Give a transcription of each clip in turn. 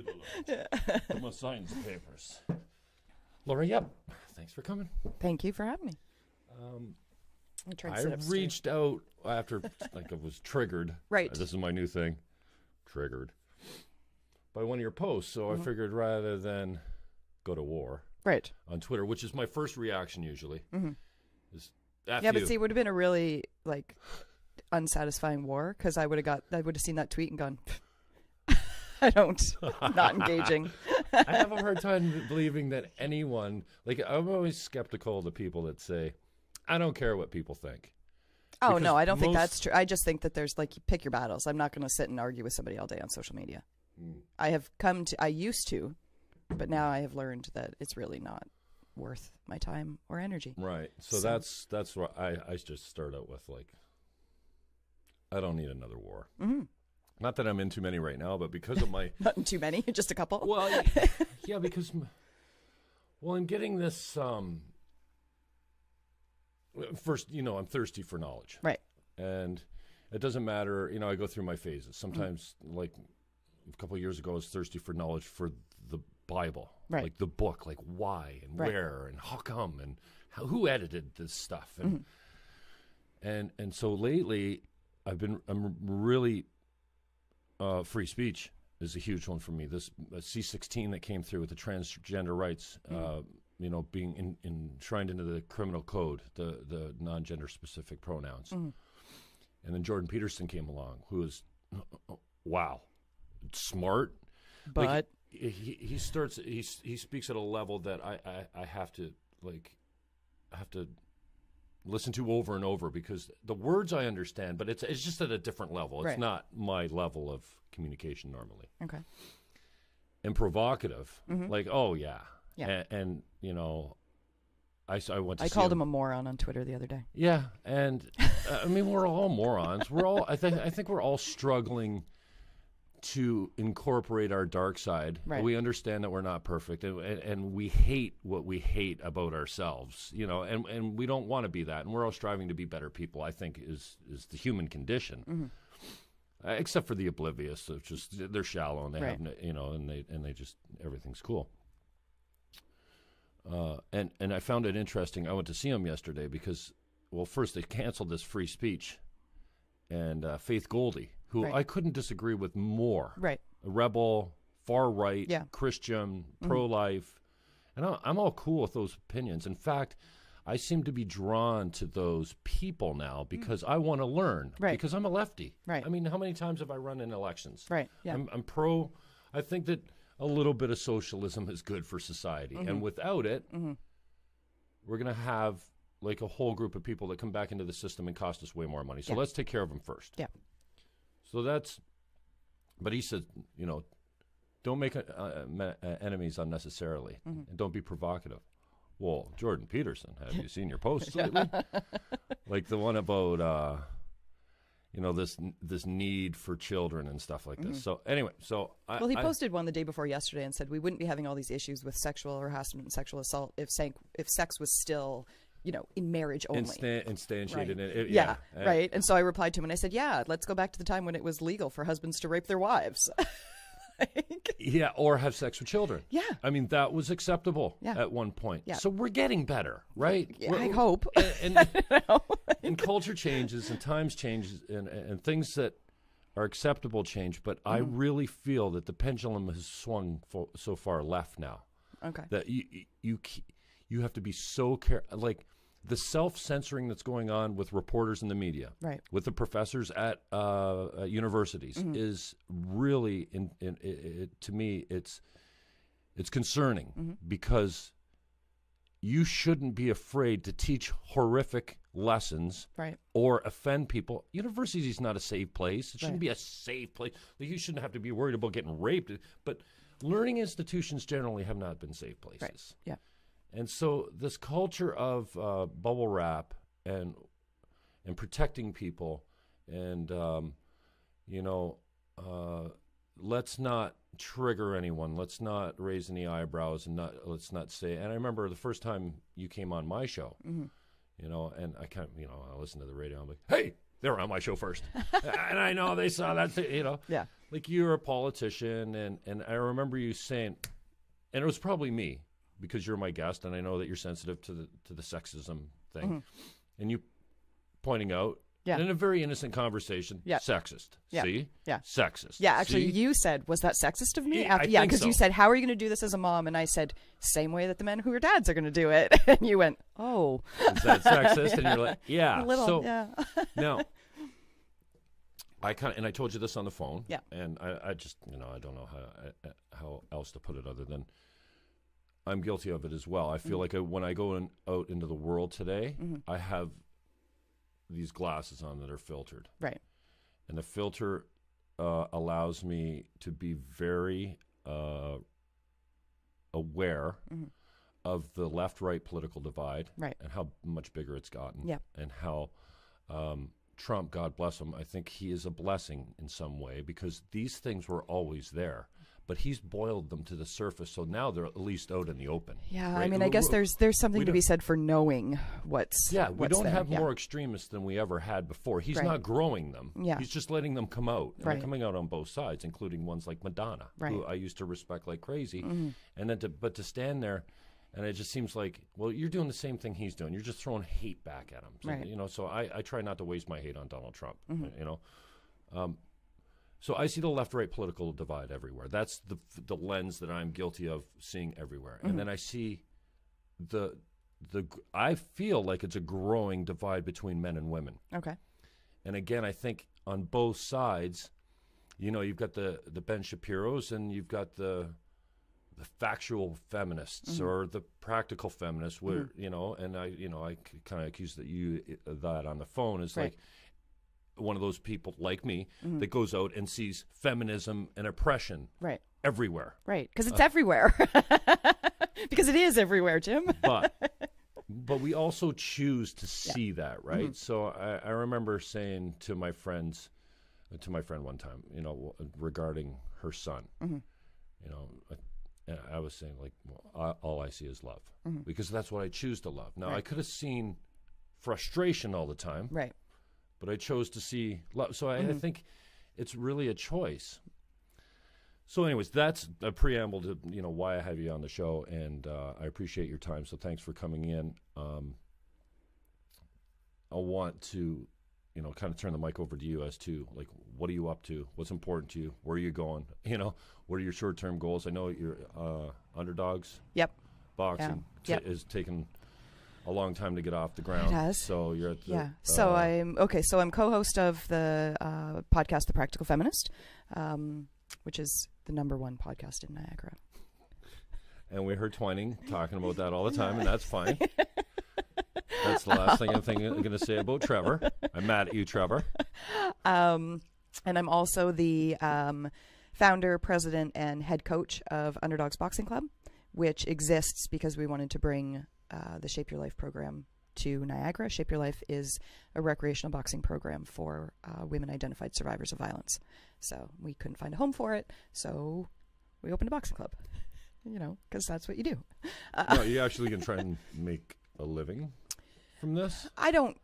to the left. I'm going to sign the papers. Laura, yep. Thanks for coming. Thank you for having me. I reached out after, like, I was triggered. Right. This is my new thing. Triggered. By one of your posts. So I figured rather than go to war. Right. On Twitter, which is my first reaction usually. Is yeah, but see, it would have been a really, like, unsatisfying war because I would have seen that tweet and gone, not engaging. I have a hard time believing that anyone, like, I'm always skeptical of the people that say, I don't care what people think. Oh, Because no, I don't think that's true. I just think that there's, like, you pick your battles. I'm not going to sit and argue with somebody all day on social media. I used to, but now I have learned that it's really not worth my time or energy. Right. So that's what I just start out with, like, I don't need another war. Not that I'm in too many right now, but because of my... Not in too many, just a couple? Well, yeah, because... Well, I'm getting this... First, I'm thirsty for knowledge. Right. And it doesn't matter, I go through my phases. Sometimes, like a couple of years ago, I was thirsty for knowledge for the Bible. Right. Like the book, like why and where and how come and who edited this stuff. And and so lately, I'm really... free speech is a huge one for me. This C-16 that came through with the transgender rights, being enshrined into the criminal code, the non-gender specific pronouns. And then Jordan Peterson came along, who is, wow, smart. But like, he speaks at a level that I have to listen to over and over because the words I understand, but it's just at a different level. It's not my level of communication normally. Okay. And provocative, like, oh yeah. Yeah. And I went to I called him a moron on Twitter the other day. Yeah, and I mean we're all morons. We're all I think we're all struggling to incorporate our dark side. Right. We understand that we're not perfect, and we hate what we hate about ourselves, and we don't want to be that, and we're all striving to be better people, I think is the human condition. Except for the oblivious, so just they're shallow and they have and they just everything's cool. And I found it interesting. I went to see him yesterday because, well, first they canceled this free speech, and Faith Goldie, who I couldn't disagree with more. Right. A rebel, far right, Christian, pro-life. And I'm all cool with those opinions. In fact, I seem to be drawn to those people now because I want to learn. Right. Because I'm a lefty. Right. I mean, how many times have I run in elections? Right. Yeah. I'm pro. I think that a little bit of socialism is good for society. And without it, we're going to have like a whole group of people that come back into the system and cost us way more money. So let's take care of them first. Yeah. So but he said, don't make enemies unnecessarily and don't be provocative. Well, Jordan Peterson, have you seen your posts lately? Like the one about, this need for children and stuff like this. So anyway, he posted one the day before yesterday and said we wouldn't be having all these issues with sexual harassment and sexual assault if sex was still, in marriage only. Instantiated. Right. Right. And so I replied to him and I said, let's go back to the time when it was legal for husbands to rape their wives. Or have sex with children. Yeah. I mean, that was acceptable at one point. Yeah. So we're getting better, right? Yeah, I hope. And culture changes and times changes and things that are acceptable change. But I really feel that the pendulum has swung so far left now. Okay. That you have to be so careful. Like the self-censoring that's going on with reporters in the media, right, with the professors at universities, is really, to me, it's concerning because you shouldn't be afraid to teach horrific lessons or offend people. University is not a safe place. It shouldn't be a safe place. You shouldn't have to be worried about getting raped. But learning institutions generally have not been safe places. Right. Yeah. And so this culture of bubble wrap and protecting people and, let's not trigger anyone. Let's not raise any eyebrows and let's not say. And I remember the first time you came on my show, and I kind of, I listened to the radio. I'm like, hey, they were on my show first. And I know they saw that, Yeah. like you're a politician, and I remember you saying, and it was probably me because you're my guest, and I know that you're sensitive to the sexism thing, and you pointing out. Yeah. In a very innocent conversation, sexist. Yeah. See? Yeah. Sexist. Yeah, actually, See? you said, was that sexist of me? Yeah, because you said, how are you going to do this as a mom? And I said, same way that the men who are dads are going to do it. And you went, oh. Is that sexist? And you're like, yeah. A little, so, yeah. Now, I told you this on the phone. Yeah. And I just, I don't know how else to put it other than I'm guilty of it as well. I feel like when I go out into the world today, I have these glasses on that are filtered. Right. And the filter allows me to be very aware of the left-right political divide and how much bigger it's gotten. Yeah. And how Trump, God bless him, I think he is a blessing in some way because these things were always there. But he's boiled them to the surface, so now they're at least out in the open. Yeah, right? I mean, I guess there's something to be said for knowing what's we don't there. have more extremists than we ever had before. He's not growing them. Yeah. He's just letting them come out. And Right. they're coming out on both sides, including ones like Madonna, who I used to respect like crazy. And then to stand there, and it just seems like, well, you're doing the same thing he's doing. You're just throwing hate back at him. So, Right. So I try not to waste my hate on Donald Trump, So I see the left-right political divide everywhere. That's the lens that I'm guilty of seeing everywhere. And then I see I feel like it's a growing divide between men and women. Okay. And again, I think on both sides, you've got the Ben Shapiros and you've got the factual feminists or the practical feminists, where and I kind of accuse that on the phone is like one of those people like me that goes out and sees feminism and oppression everywhere. Right, because it's everywhere. Because it is everywhere, Jim. But we also choose to see that, right? So I remember saying to my friend one time, regarding her son, I was saying, like, well, all I see is love, because that's what I choose to love. Now, I could have seen frustration all the time, right? But I chose to see love. So I think it's really a choice. So anyways, that's a preamble to, why I have you on the show, and I appreciate your time. So thanks for coming in. I want to, kind of turn the mic over to you as to, like, what are you up to? What's important to you? Where are you going? What are your short-term goals? I know you're Underdogs. Yep. Boxing is taking a long time to get off the ground. It has. So you're at the... So I'm co-host of the podcast, The Practical Feminist, which is the #1 podcast in Niagara. And we heard Twining talking about that all the time, and that's fine. That's the last thing I'm going to say about Trevor. I'm mad at you, Trevor. And I'm also the founder, president, and head coach of Underdogs Boxing Club, which exists because we wanted to bring the Shape Your Life program to Niagara. Shape Your Life is a recreational boxing program for women-identified survivors of violence. So we couldn't find a home for it, so we opened a boxing club, because that's what you do. No, you actually can try and make a living from this? I don't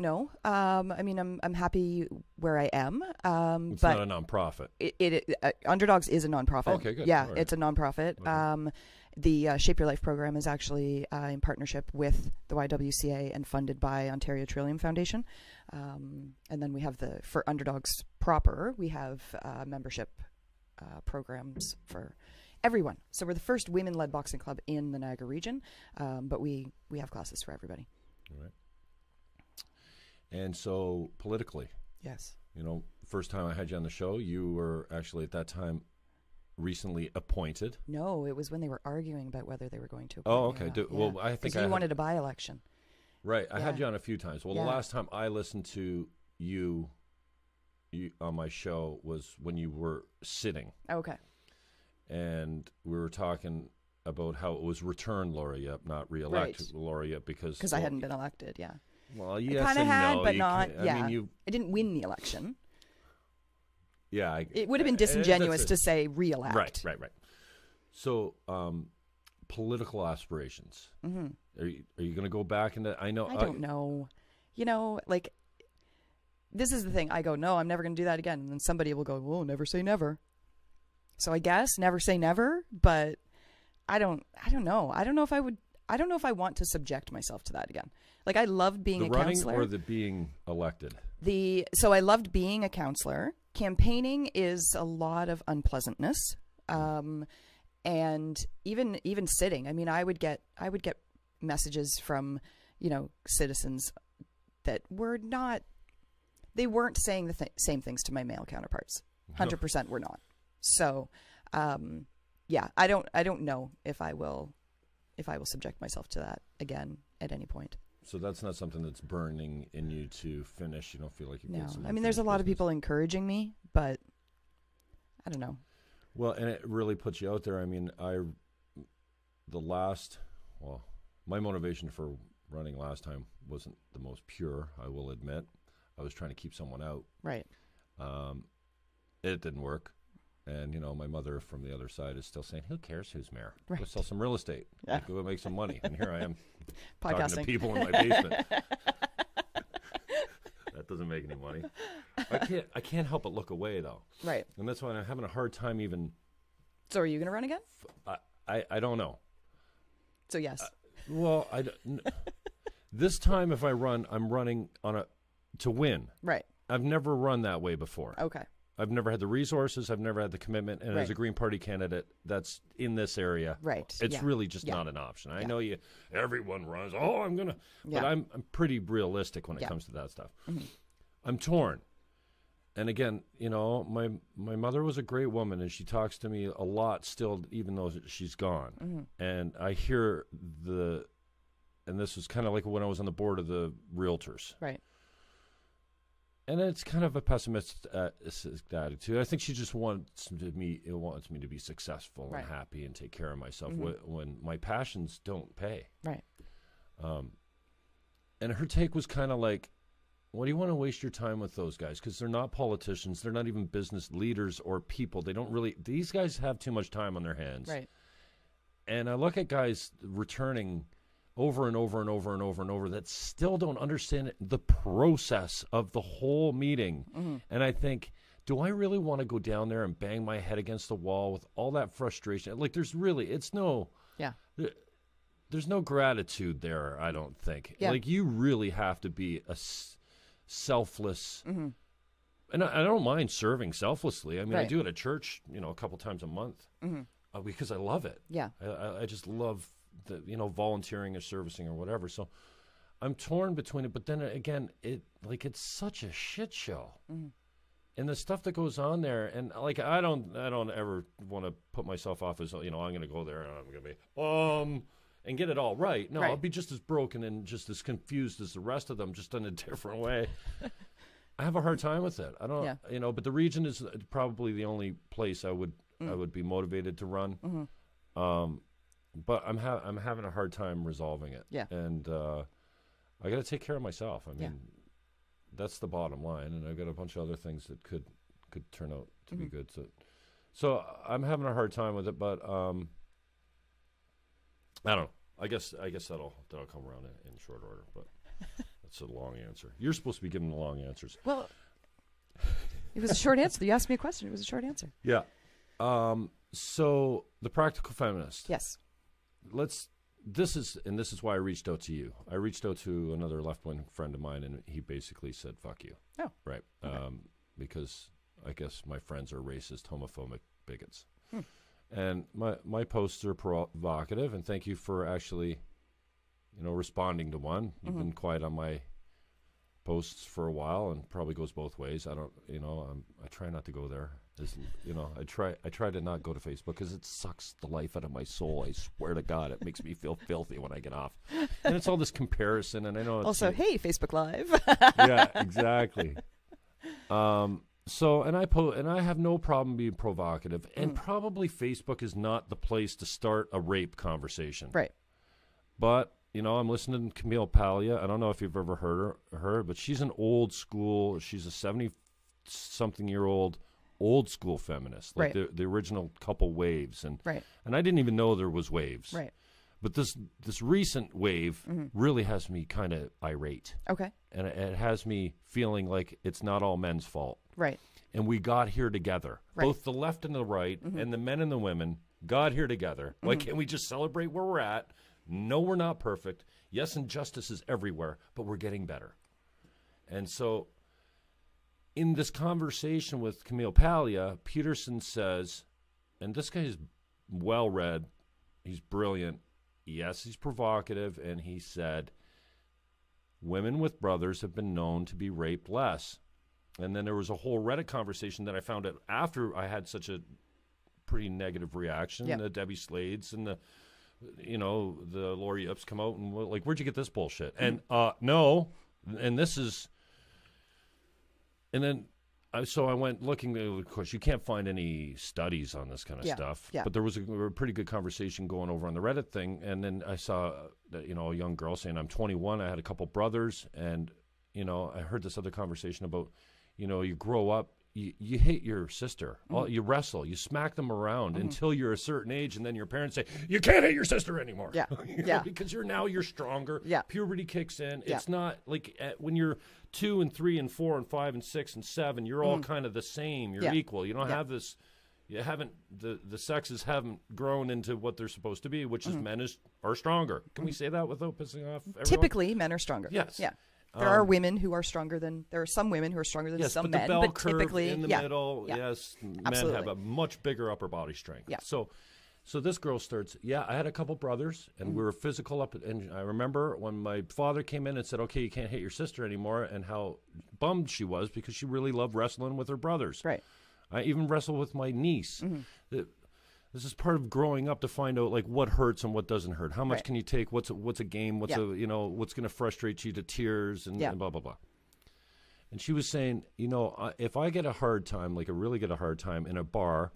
know. I mean, I'm happy where I am. It's but not a nonprofit. Underdogs is a nonprofit. Okay, good. Yeah, All right. It's a nonprofit. Okay. The Shape Your Life program is actually in partnership with the YWCA and funded by Ontario Trillium Foundation. And then we have for Underdogs proper, we have membership programs for everyone. So we're the first women-led boxing club in the Niagara region, but we have classes for everybody. All right. And so politically, yes, first time I had you on the show, you were actually at that time recently appointed. No, it was when they were arguing about whether they were going to appoint Oh, okay. Well, I think you wanted a by-election. Right. I had you on a few times. Well, the last time I listened to you on my show was when you were sitting. Okay. And we were talking about how it was return laureate, not re-elect laureate, because I hadn't been elected. Yeah. Well, yes, I kind of had, no. but not. I mean, I didn't win the election. Yeah, it would have been disingenuous to say re-elect. Right. So, political aspirations. Mm-hmm. Are you going to go back into? I know. I don't know. this is the thing. I go, no, I'm never going to do that again. And then somebody will go, well, never say never. So I guess never say never, but I don't know. I don't know if I want to subject myself to that again. Like, I loved being a counselor. The running or the being elected? So I loved being a counselor. Campaigning is a lot of unpleasantness. And even sitting. I mean, I would get messages from, citizens that they weren't saying the same things to my male counterparts. 100% were not. So, yeah, I don't know if I will subject myself to that again at any point. So that's not something that's burning in you to finish. You don't feel like you No. get some. I mean, there's a lot of people encouraging me, but I don't know. Well, and it really puts you out there. I mean, my motivation for running last time wasn't the most pure, I will admit. I was trying to keep someone out. Right. It didn't work. And, my mother from the other side is still saying, who cares who's mayor? Right. Go sell some real estate. Yeah. Go make some money. And here I am Podcasting. talking to people in my basement. That doesn't make any money. I can't help but look away, though. Right. And that's why I'm having a hard time even. So are you going to run again? I don't know. So yes. This time if I run, I'm running to win. Right. I've never run that way before. Okay. I've never had the resources. I've never had the commitment. And as a Green Party candidate, that's in this area. Right. It's really just not an option. I know everyone runs. Oh, I'm going to. Yeah. But I'm pretty realistic when it comes to that stuff. Mm-hmm. I'm torn. And again, my mother was a great woman, and she talks to me a lot still, even though she's gone. Mm-hmm. And I hear and this was kind of like when I was on the board of the realtors. Right. And it's kind of a pessimistic attitude. I think she just wants me to be successful and happy and take care of myself when my passions don't pay. Right. And her take was kind of like, what do you want to waste your time with those guys? Because they're not politicians. They're not even business leaders or people. These guys have too much time on their hands. Right. And I look at guys returning over and over and over and over and over that still don't understand the process of the whole meeting. Mm-hmm. And I think, do I really want to go down there and bang my head against the wall with all that frustration? Like, there's no gratitude there, I don't think. Yeah. Like, you really have to be a selfless, mm-hmm. and I don't mind serving selflessly. I mean, I Right. do it at church, a couple times a month, because I love it. Yeah. I just love volunteering or servicing or whatever. So I'm torn between it, but then again, it's such a shit show. Mm-hmm. And the stuff that goes on there, and like I don't ever want to put myself off as I'm going to go there and I'm going to be and get it all right. No, Right. I'll be just as broken and just as confused as the rest of them, just in a different way. I have a hard time with it. I don't, but the region is probably the only place I would be motivated to run. Mm-hmm. But I'm having a hard time resolving it. Yeah. And I got to take care of myself. I mean, that's the bottom line. And I've got a bunch of other things that could turn out to be good. So I'm having a hard time with it. But I don't know. I guess that'll come around in short order. But that's a long answer. You're supposed to be giving the long answers. Well, it was a short answer. You asked me a question. It was a short answer. Yeah. So the Practical Feminist. Yes. This is why I reached out to you. I reached out to another left-wing friend of mine, and he basically said, "Fuck you." Oh. Right. Okay. Because I guess my friends are racist, homophobic bigots. And my posts are provocative, and thank you for actually, responding to one. You've been quiet on my posts for a while, and probably goes both ways. I don't, I try not to go there. I try to not go to Facebook because it sucks the life out of my soul. I swear to God, it makes me feel filthy when I get off. And it's all this comparison, and I know it's also, hey, Facebook Live. Yeah, exactly. So, and I have no problem being provocative, and probably Facebook is not the place to start a rape conversation. Right. But, I'm listening to Camille Paglia. I don't know if you've ever heard her, but she's an old school, she's a 70-something-year-old old school feminist, like right. the original couple waves. And right. And I didn't even know there was waves. Right. But this recent wave really has me kind of irate. Okay. And it has me feeling like it's not all men's fault. Right. And we got here together. Right. Both the left and the right, and the men and the women got here together. Like, can we just celebrate where we're at? No, we're not perfect. Yes, injustice is everywhere, but we're getting better. And so in this conversation with Camille Paglia, Peterson says, and this guy is well-read, he's brilliant, yes, he's provocative, and he said, women with brothers have been known to be raped less. And then there was a whole Reddit conversation that I found out after I had such a pretty negative reaction. Yep. The Debbie Slades and the Lori Yipps come out and like, where'd you get this bullshit? And no, and this is, and then so I went looking. Of course, you can't find any studies on this kind of stuff. Yeah. But there was a pretty good conversation going over on the Reddit thing, and then I saw a young girl saying, "I'm 21. I had a couple brothers, and I heard this other conversation about, you grow up." You hate your sister. You wrestle. You smack them around until you're a certain age, and then your parents say, you can't hate your sister anymore. Yeah, because you're stronger. Yeah. Puberty kicks in. Yeah. It's not like when you're 2 and 3 and 4 and 5 and 6 and 7, you're all kind of the same. You're equal. You don't have this. You haven't the sexes haven't grown into what they're supposed to be, which is men are stronger. Can we say that without pissing off everyone? Typically, men are stronger. Yes. Yeah. There are women who are stronger than there are some women who are stronger than some men, bell but curve typically in the middle, yes, absolutely. Men have a much bigger upper body strength. Yeah. So this girl starts. Yeah, I had a couple brothers, and we were physical up. And I remember when my father came in and said, "Okay, you can't hate your sister anymore," and how bummed she was because she really loved wrestling with her brothers. Right. I even wrestled with my niece. This is part of growing up to find out like what hurts and what doesn't hurt. How much can you take? What's a game? What's what's going to frustrate you to tears and blah blah blah. And she was saying, if I get a hard time, like I really get a hard time in a bar,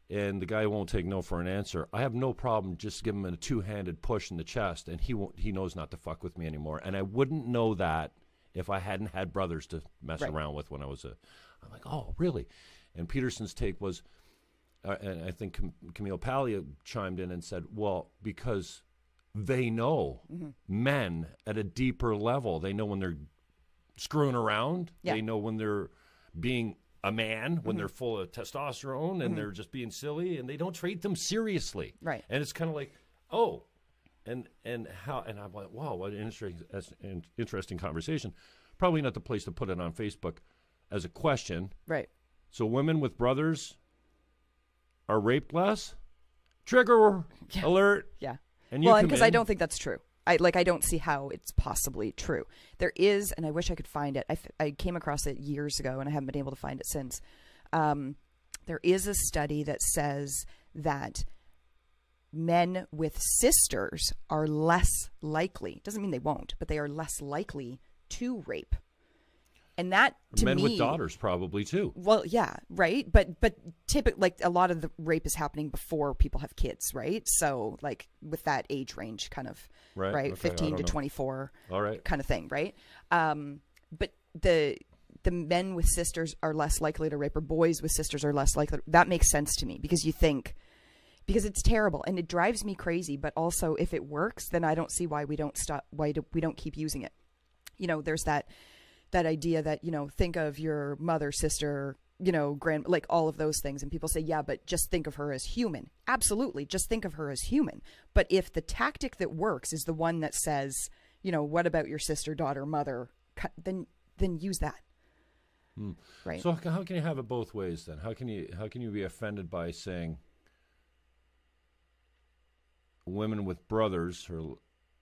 and the guy won't take no for an answer, I have no problem just giving him a 2-handed push in the chest, and he knows not to fuck with me anymore. And I wouldn't know that if I hadn't had brothers to mess around with when I was I'm like, oh really? And Peterson's take was. And I think Camille Paglia chimed in and said, well, because they know men at a deeper level. They know when they're screwing around. Yeah. They know when they're being a man, when they're full of testosterone and they're just being silly, and they don't treat them seriously. Right. And it's kind of like, oh, and how, and I'm like, wow, what an interesting conversation. Probably not the place to put it on Facebook as a question. Right. So women with brothers are raped less? Trigger alert. Yeah. And because I don't think that's true. I don't see how it's possibly true. There is, and I wish I could find it. I came across it years ago, and I haven't been able to find it since. There is a study that says that men with sisters are less likely. Doesn't mean they won't, but they are less likely to rape. And that, to men me, with daughters probably too. Well, yeah, right. But typically, like a lot of the rape is happening before people have kids, right? So, like with that age range, kind of, right, okay, 15 to 24, all right, kind of thing, right? But the men with sisters are less likely to rape, or boys with sisters are less likely. That makes sense to me because because it's terrible and it drives me crazy. But also, if it works, then I don't see why we don't stop. Why we don't keep using it? There's that idea that, think of your mother, sister, like all of those things. And people say, yeah, but just think of her as human. Absolutely. Just think of her as human. But if the tactic that works is the one that says, what about your sister, daughter, mother, then use that. Right. So how can you have it both ways then? How can you be offended by saying women with brothers, or,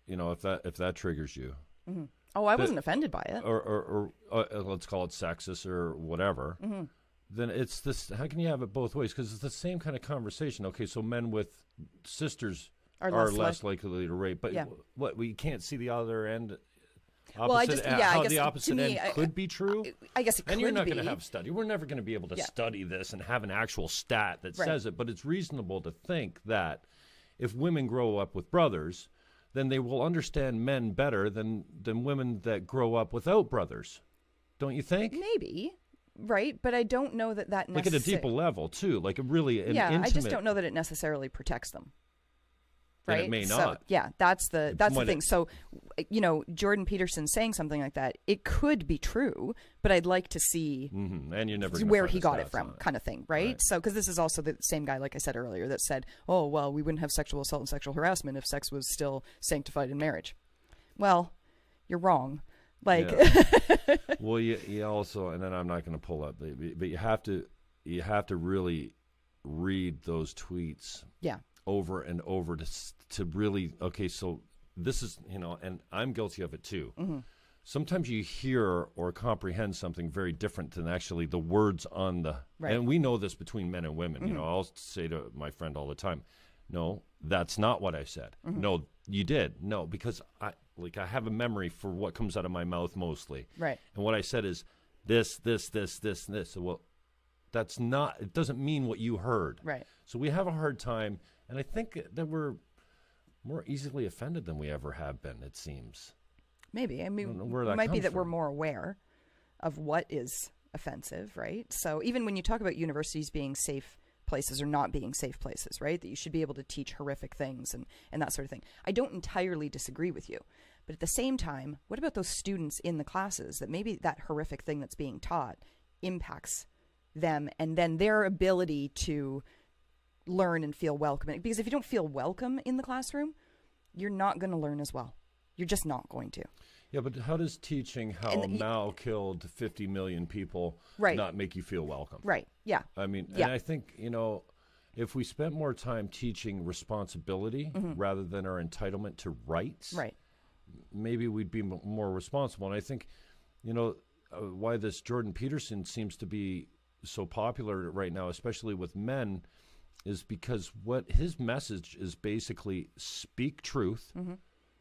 if that triggers you? Mm-hmm. Oh, I wasn't offended by it. Or let's call it sexist or whatever. Mm-hmm. Then it's this. How can you have it both ways? Because it's the same kind of conversation. Okay, so men with sisters are less likely to rape. But what, we can't see the other end? The opposite end could be true. I guess it could be. And you're not going to have study. We're never going to be able to study this and have an actual stat that says it. But it's reasonable to think that if women grow up with brothers, then they will understand men better than women that grow up without brothers. Don't you think? Maybe, right? But I don't know that necessarily... Like at a deeper level, too. Like a really intimate... I just don't know that it necessarily protects them right? And it may So, not. yeah, that's the thing. It- So, Jordan Peterson saying something like that, it could be true, but I'd like to see And you're never gonna where find he the got it stats from, on it. kind of thing, right? So, because this is also the same guy, like I said earlier, that said, oh, well, we wouldn't have sexual assault and sexual harassment if sex was still sanctified in marriage. Well, you're wrong. Like, Yeah. Well, you also, and then I'm not going to pull up, but you have to really read those tweets yeah, over and over to really, okay, so this is, and I'm guilty of it too. Sometimes you hear or comprehend something very different than actually the words on the, and we know this between men and women. I'll say to my friend all the time, no, that's not what I said. No, you did. No, because I have a memory for what comes out of my mouth mostly. right. And what I said is this, this, this, this, and this. So, well, that's not, it doesn't mean what you heard. Right. So we have a hard time, and I think that we're more easily offended than we ever have been, it seems. Maybe. I mean, don't know where it that might be comes that we're from. more aware of what is offensive, right? So even when you talk about universities being safe places or not being safe places, right? That you should be able to teach horrific things and that sort of thing. I don't entirely disagree with you. But at the same time, what about those students in the classes that maybe that horrific thing that's being taught impacts them and then their ability to learn and feel welcome? Because if you don't feel welcome in the classroom, you're not going to learn as well. You're just not going to. Yeah, but how does teaching how Mao killed 50 million people not make you feel welcome? Right, yeah. I mean, yeah. and I think, if we spent more time teaching responsibility rather than our entitlement to rights, right. maybe we'd be more responsible. And I think, why this Jordan Peterson seems to be so popular right now, especially with men, is because what his message is basically speak truth.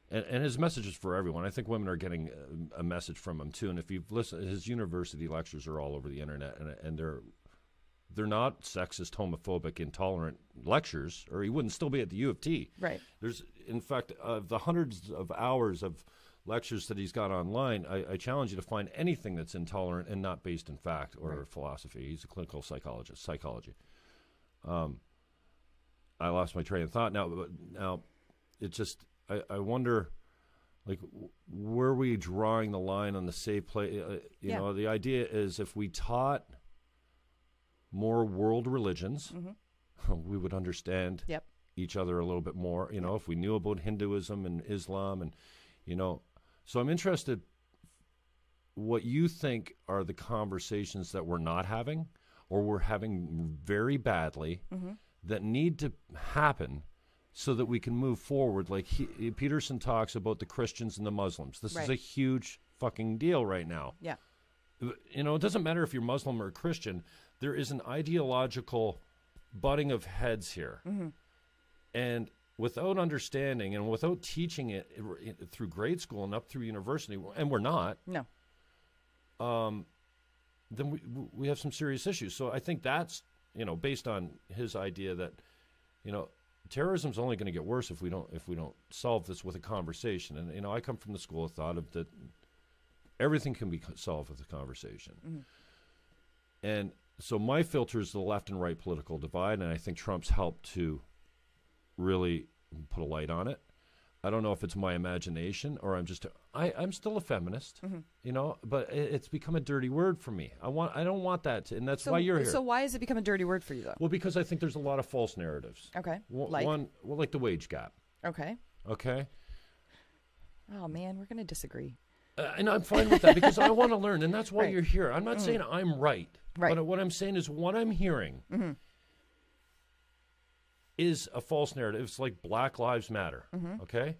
And his message is for everyone. I think women are getting a message from him too. And if you've listened, his university lectures are all over the internet, and they're not sexist, homophobic, intolerant lectures, or he wouldn't still be at the U of T. Right. There's, in fact, the hundreds of hours of lectures that he's got online, I challenge you to find anything that's intolerant and not based in fact or philosophy. He's a clinical psychology. I lost my train of thought now. It just. I wonder, where are we drawing the line on the safe place? The idea is if we taught more world religions, we would understand each other a little bit more. If we knew about Hinduism and Islam and, So I'm interested what you think are the conversations that we're not having or we're having very badly that need to happen so that we can move forward. Like Peterson talks about the Christians and the Muslims. This is a huge fucking deal right now. Yeah. It doesn't matter if you're Muslim or Christian. There is an ideological butting of heads here. And without understanding and without teaching it through grade school and up through university, and we're not. No. Then we have some serious issues. So I think that's, based on his idea that, terrorism's only going to get worse if we don't solve this with a conversation. And I come from the school of thought of that everything can be solved with a conversation. And so my filter is the left and right political divide, and I think Trump's helped to really put a light on it. I don't know if it's my imagination or I'm still a feminist, but it's become a dirty word for me. I don't want that to, and that's why you're here. So why has it become a dirty word for you, though? Well, because I think there's a lot of false narratives. Okay. Like the wage gap. Okay. Okay. Oh man, we're going to disagree. And I'm fine with that because I want to learn, and that's why you're here. I'm not saying I'm right. But what I'm saying is what I'm hearing is a false narrative. It's like Black Lives Matter, okay?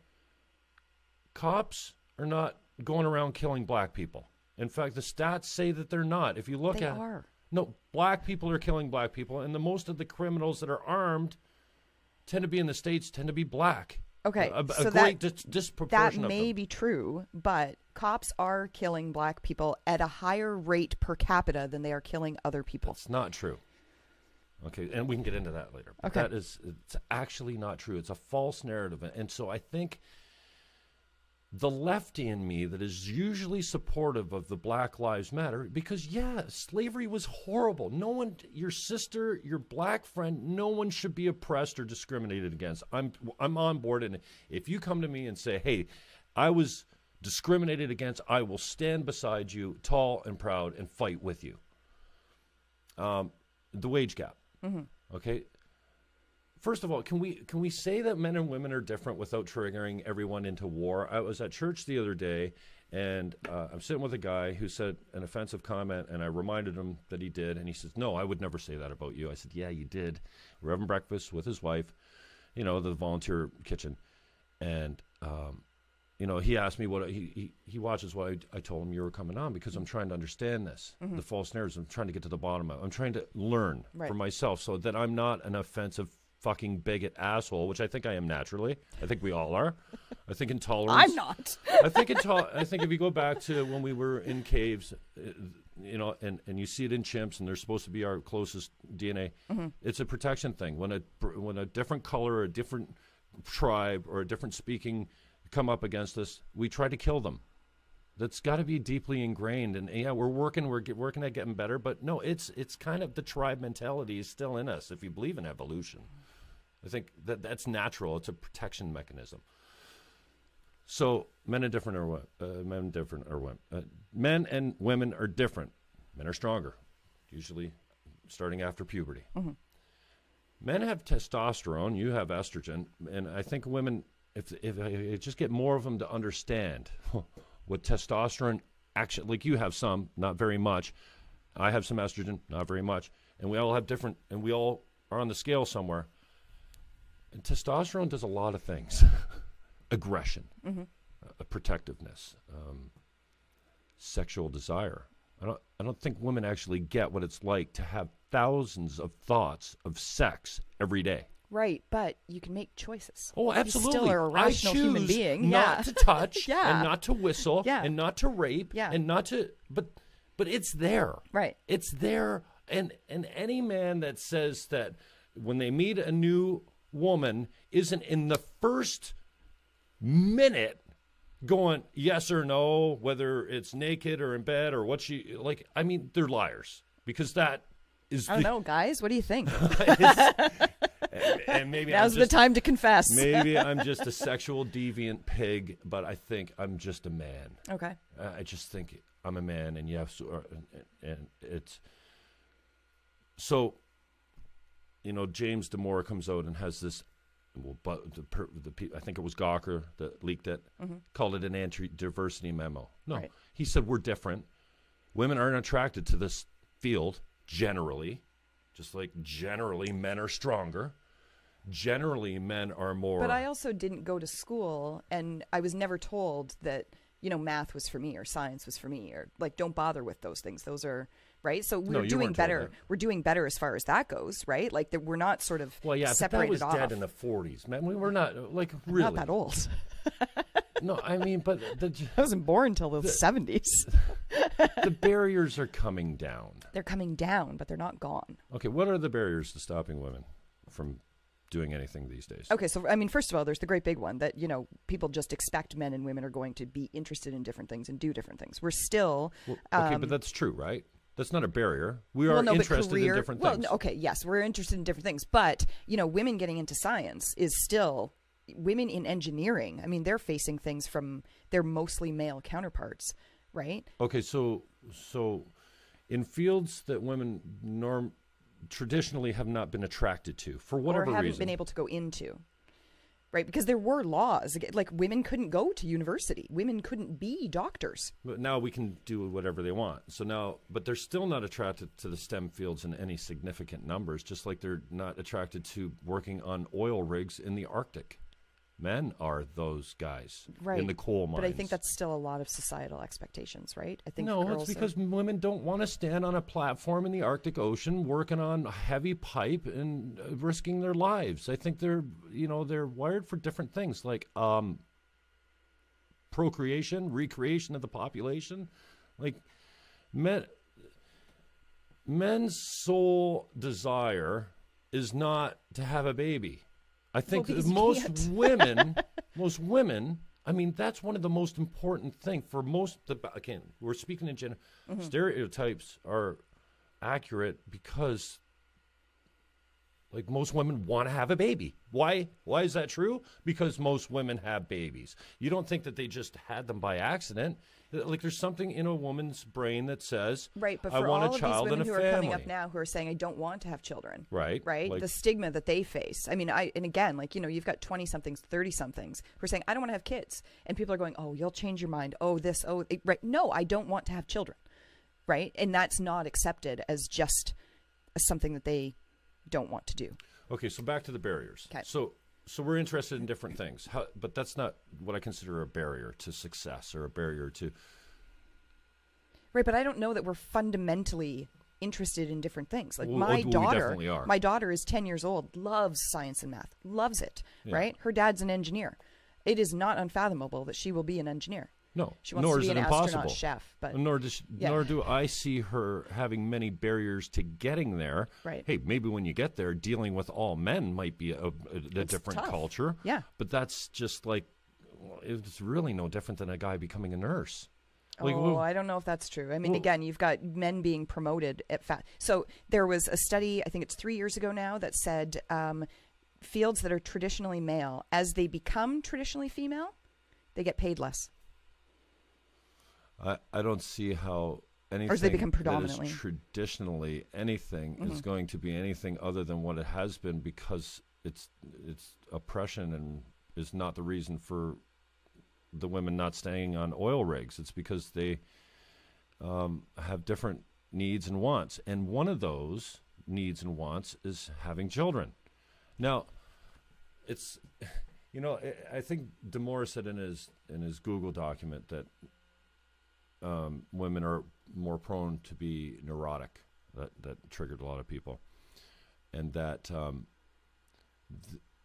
Cops are not going around killing black people. In fact, the stats say that they're not. If you look They are. No, black people are killing black people, and most of the criminals that are armed tend to be in the States, tend to be black. Okay, so great disproportion that of may them. be true, but cops are killing black people at a higher rate per capita than they are killing other people. It's not true. Okay, and we can get into that later. But Okay. it's actually not true. It's a false narrative. And so I think the lefty in me that is usually supportive of the Black Lives Matter, because, yeah, slavery was horrible. No one, your sister, your black friend, no one should be oppressed or discriminated against. I'm on board, and if you come to me and say, hey, I was discriminated against, I will stand beside you, tall and proud, and fight with you. The wage gap, okay? First of all, can we say that men and women are different without triggering everyone into war? I was at church the other day, and I'm sitting with a guy who said an offensive comment, and I reminded him that he did, and he says, no, I would never say that about you. I said, yeah, you did. We're having breakfast with his wife, you know, the volunteer kitchen, and you know, he asked me what he watches what I told him you were coming on, because I'm trying to understand this, the false narratives. I'm trying to get to the bottom of it. I'm trying to learn for myself so that I'm not an offensive fucking bigot asshole, which I think I am naturally. I think we all are. I think intolerance. I'm not. I think if you go back to when we were in caves, you know, and you see it in chimps, and they're supposed to be our closest DNA. It's a protection thing. When a different color, or a different tribe, or a different speaking come up against us, we try to kill them. That's got to be deeply ingrained. And yeah, we're working at getting better, but no, it's kind of the tribe mentality is still in us. If you believe in evolution, I think that's natural. It's a protection mechanism. So men and women are different. Men are stronger, usually starting after puberty. Men have testosterone. You have estrogen, and I think women, if I just get more of them to understand what testosterone actually, like you have some, not very much. I have some estrogen, not very much, and we all have different, and we all are on the scale somewhere. And testosterone does a lot of things: aggression, protectiveness, sexual desire. I don't think women actually get what it's like to have thousands of thoughts of sex every day. Right, but you can make choices. Oh, absolutely. You still are a rational human being. Not to touch, and not to whistle, and not to rape, Yeah. and not to. But it's there. Right. It's there, and any man that says that when they meet a new woman isn't in the first minute going yes or no, whether it's naked or in bed or what she like. I mean, they're liars, because that is. I don't know, guys. What do you think? And maybe now's the time to confess. Maybe I'm just a sexual deviant pig, but I think I'm just a man. Okay. I just think I'm a man, and yes, and it's so. You know, James Damore comes out and has this. Well, but I think it was Gawker that leaked it, called it an anti-diversity memo. No, he said we're different. Women aren't attracted to this field generally, just like generally men are stronger. Generally, men are more. But I also didn't go to school, and I was never told that, you know, math was for me or science was for me, or like, don't bother with those things. Those are right. So we're doing better. We're doing better as far as that goes, right? Like we're not sort of separated off. That was dead in the 40s, man. We were not like really not that old. No, I mean, but I wasn't born until the 70s. The barriers are coming down. They're coming down, but they're not gone. Okay, what are the barriers to stopping women from doing anything these days? Okay, so I mean, first of all, there's the great big one that, you know, people just expect men and women are going to be interested in different things and do different things. We're still okay, but that's true, right? That's not a barrier. We are interested in different things. Okay, yes, we're interested in different things, but you know, women getting into science is still women in engineering. I mean, they're facing things from their mostly male counterparts, right? Okay, so in fields that women traditionally have not been attracted to for whatever reason, or haven't been able to go into, right? Because there were laws, like women couldn't go to university, women couldn't be doctors. But now we can do whatever they want. So now, but they're still not attracted to the STEM fields in any significant numbers, just like they're not attracted to working on oil rigs in the Arctic. Men are those guys in the coal mines. But I think that's still a lot of societal expectations, right? I think no, it's because women don't want to stand on a platform in the Arctic Ocean working on heavy pipe and risking their lives. I think they're wired for different things, like procreation, recreation of the population. Like men's sole desire is not to have a baby. I think most women I mean, that's one of the most important things for most. Again, we're speaking in gender. Stereotypes are accurate because, like, most women want to have a baby. Why? Why is that true? Because most women have babies. You don't think that they just had them by accident. Like, there's something in a woman's brain that says, right, but I for want all a of child these women and a who family. are coming up now who are saying, I don't want to have children. Right. Right. Like, the stigma that they face. I mean, and again, like, you know, you've got 20-somethings, 30-somethings who are saying, I don't want to have kids. And people are going, oh, you'll change your mind. Oh, this, oh, right. No, I don't want to have children. Right. And that's not accepted as just something that they don't want to do. Okay, so back to the barriers. Okay. So we're interested in different things, but that's not what I consider a barrier to success or a barrier to... Right, but I don't know that we're fundamentally interested in different things. Like, we my definitely are. my daughter is 10 years old, loves science and math, loves it, right? Her dad's an engineer. It is not unfathomable that she will be an engineer. No, she wants nor to be is an it impossible. astronaut chef, but nor do I see her having many barriers to getting there. Right. Hey, maybe when you get there, dealing with all men might be a different tough. culture. Yeah. But that's just like, it's really no different than a guy becoming a nurse. Like, I don't know if that's true. I mean, again, you've got men being promoted at So there was a study, I think it's 3 years ago now, that said fields that are traditionally male, as they become traditionally female, they get paid less. I don't see how anything or as they become that predominantly is traditionally anything is going to be anything other than what it has been, because it's oppression and is not the reason for the women not staying on oil rigs. It's because they have different needs and wants, and one of those needs and wants is having children. Now, it's, you know, I think Damore said in his Google document that women are more prone to be neurotic. That triggered a lot of people, and that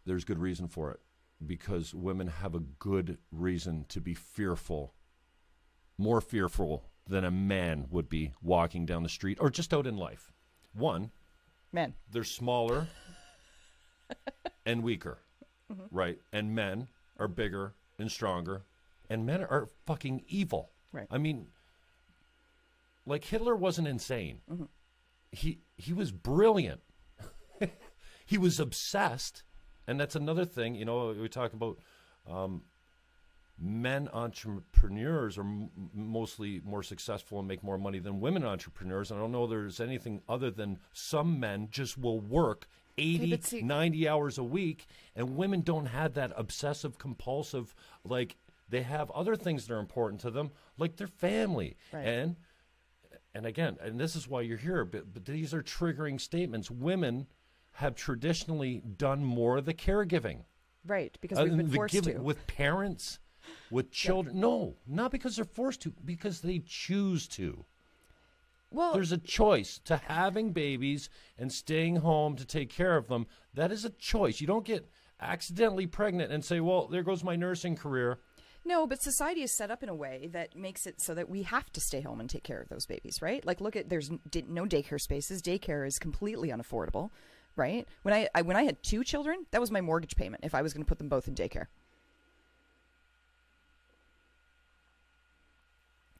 there's good reason for it, because women have a good reason to be fearful, more fearful than a man would be walking down the street or just out in life. One, men, they're smaller and weaker, right? And men are bigger and stronger, and men are fucking evil. Right. I mean, like, Hitler wasn't insane. He was brilliant. He was obsessed. And that's another thing, you know, we talk about men entrepreneurs are mostly more successful and make more money than women entrepreneurs. I don't know there's anything other than some men just will work 80, 90 hours a week, and women don't have that obsessive compulsive, like, they have other things that are important to them, like their family. Right. And again, and this is why you're here, but these are triggering statements. Women have traditionally done more of the caregiving. Right, because we've been forced to. With parents, with children. Yeah. No, not because they're forced to, because they choose to. Well, there's a choice to having babies and staying home to take care of them. That is a choice. You don't get accidentally pregnant and say, well, there goes my nursing career. No, but society is set up in a way that makes it so that we have to stay home and take care of those babies, right? Like, look at, there's no daycare spaces. Daycare is completely unaffordable, right? When I had 2 children, that was my mortgage payment if I was going to put them both in daycare.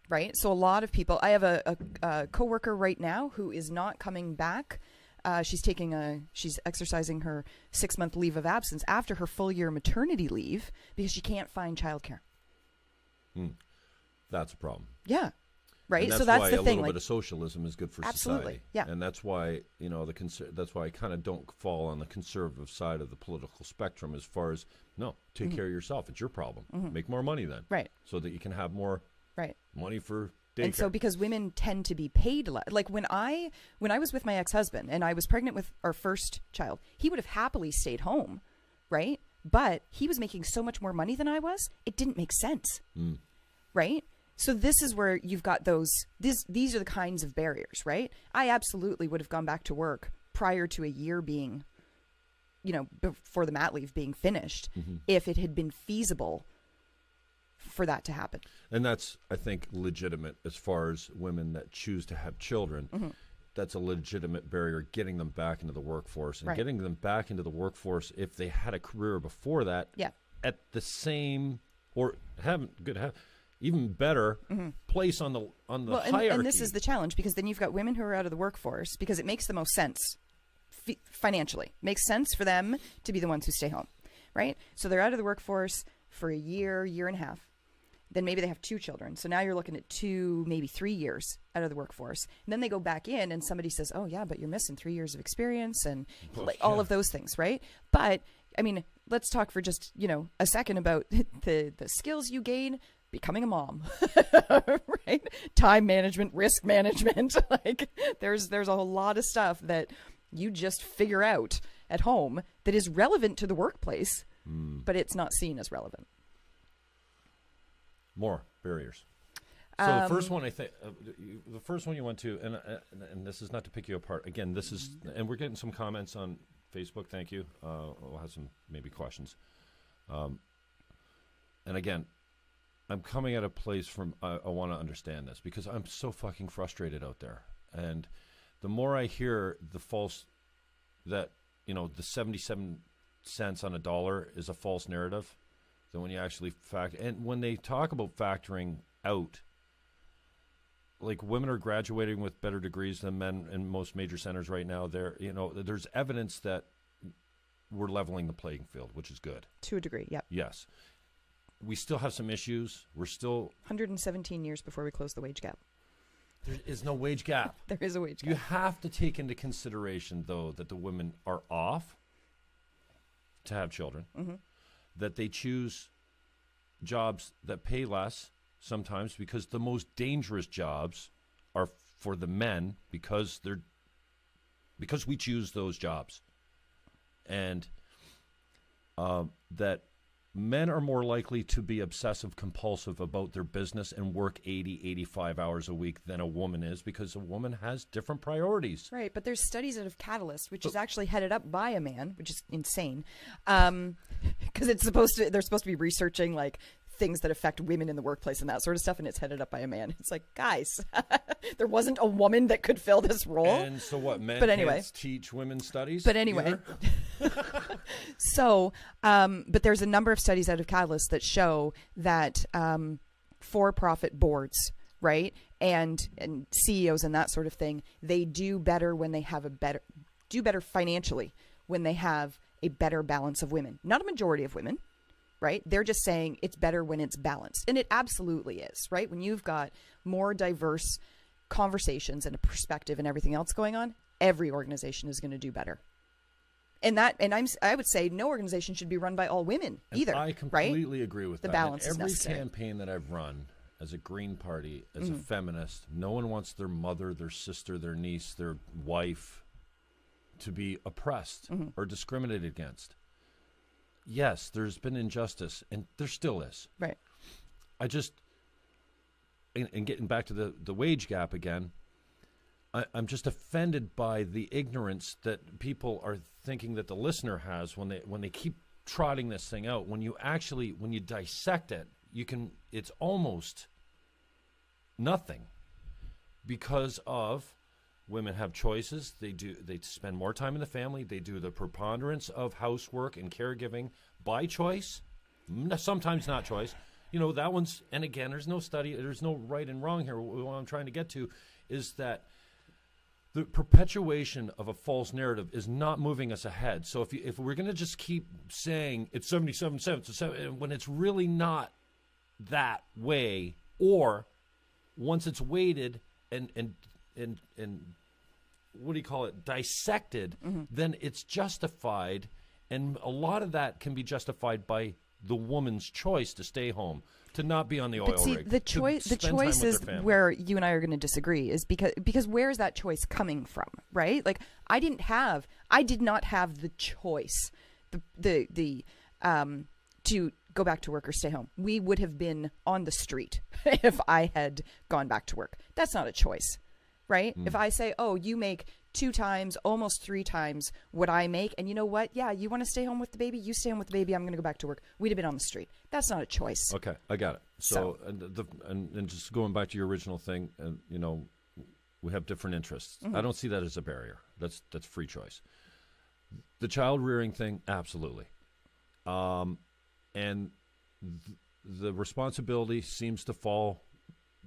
Right? So a lot of people, I have a coworker right now who is not coming back. She's exercising her 6-month leave of absence after her full year maternity leave because she can't find childcare. That's a problem. Yeah. Right. And so that's why the a thing. little bit of socialism is good for absolutely. society. Yeah. And that's why, you know, that's why I kind of don't fall on the conservative side of the political spectrum as far as, no, take care of yourself. It's your problem. Make more money then. Right. So that you can have more money for daycare. And so because women tend to be paid less, like when I was with my ex-husband and I was pregnant with our first child, he would have happily stayed home, right? But he was making so much more money than I was, it didn't make sense, right? So this is where you've got these are the kinds of barriers, right? I absolutely would have gone back to work prior to a year being, you know, before the mat leave being finished, if it had been feasible for that to happen. And that's, I think, legitimate as far as women that choose to have children. That's a legitimate barrier, getting them back into the workforce. And getting them back into the workforce, if they had a career before that, at the same or even better place on the hierarchy. And this is the challenge, because then you've got women who are out of the workforce because it makes the most sense financially. Makes sense for them to be the ones who stay home, right? So they're out of the workforce for a year, year and a half. Then maybe they have 2 children. So now you're looking at 2, maybe 3 years out of the workforce. And then they go back in and somebody says, oh, yeah, but you're missing 3 years of experience and all of those things, right? But, I mean, let's talk for just, a second about the skills you gain becoming a mom, right? Time management, risk management. Like there's a whole lot of stuff that you just figure out at home that is relevant to the workplace, but it's not seen as relevant. More barriers. So the first one, I think, the first one you went to, and this is not to pick you apart. Again, this is, and we're getting some comments on Facebook. Thank you. We'll have some maybe questions. And again, I'm coming at a place from I want to understand this because I'm so fucking frustrated out there. And the more I hear the false, that, the 77 cents on a dollar is a false narrative, then when you actually and when they talk about factoring out, like women are graduating with better degrees than men in most major centers right now. There's evidence that we're leveling the playing field, which is good. To a degree, yep. Yes. We still have some issues. We're still 117 years before we close the wage gap. There is no wage gap. There is a wage gap. You have to take into consideration, though, that the women are off to have children, that they choose jobs that pay less sometimes because the most dangerous jobs are for the men because we choose those jobs, and that men are more likely to be obsessive compulsive about their business and work 80, 85 hours a week than a woman is, because a woman has different priorities. Right, but there's studies out of Catalyst, which is actually headed up by a man, which is insane, because they're supposed to be researching like things that affect women in the workplace and that sort of stuff, and it's headed up by a man. It's like, guys, there wasn't a woman that could fill this role. And so what, men can't teach women studies? But anyway. So, but there's a number of studies out of Catalyst that show that for-profit boards, right, and CEOs and that sort of thing, they do better when they have do better financially when they have a better balance of women. Not a majority of women, right? They're just saying it's better when it's balanced. And it absolutely is, right? When you've got more diverse conversations and a perspective and everything else going on, every organization is going to do better. I would say no organization should be run by all women either. I completely agree with that. The balance is every necessary. Campaign that I've run as a Green Party, as a feminist, no one wants their mother, their sister, their niece, their wife to be oppressed or discriminated against. Yes, there's been injustice, and there still is. Right. I just, and getting back to the wage gap again, I'm just offended by the ignorance that people are thinking that the listener has when they keep trotting this thing out. When you dissect it, it's almost nothing, because of women have choices. They spend more time in the family. They do the preponderance of housework and caregiving by choice, sometimes not choice. That one's, and again, there's no study, there's no right and wrong here. What I'm trying to get to is that the perpetuation of a false narrative is not moving us ahead. So if we're going to just keep saying it's 77 cents when it's really not that way, or once it's weighted and what do you call it, dissected, then it's justified, and a lot of that can be justified by the woman's choice to stay home, to not be on the oil rig. The choice is where you and I are going to disagree, is because where is that choice coming from, right? Like I did not have the choice, to go back to work or stay home. We would have been on the street if I had gone back to work. That's not a choice, right? If I say, oh, you make 2 times, almost 3 times what I make, and you know what? Yeah, you want to stay home with the baby? You stay home with the baby. I'm going to go back to work. We'd have been on the street. That's not a choice. Okay, I got it. So and just going back to your original thing, we have different interests. I don't see that as a barrier. That's free choice. The child rearing thing, absolutely. And the responsibility seems to fall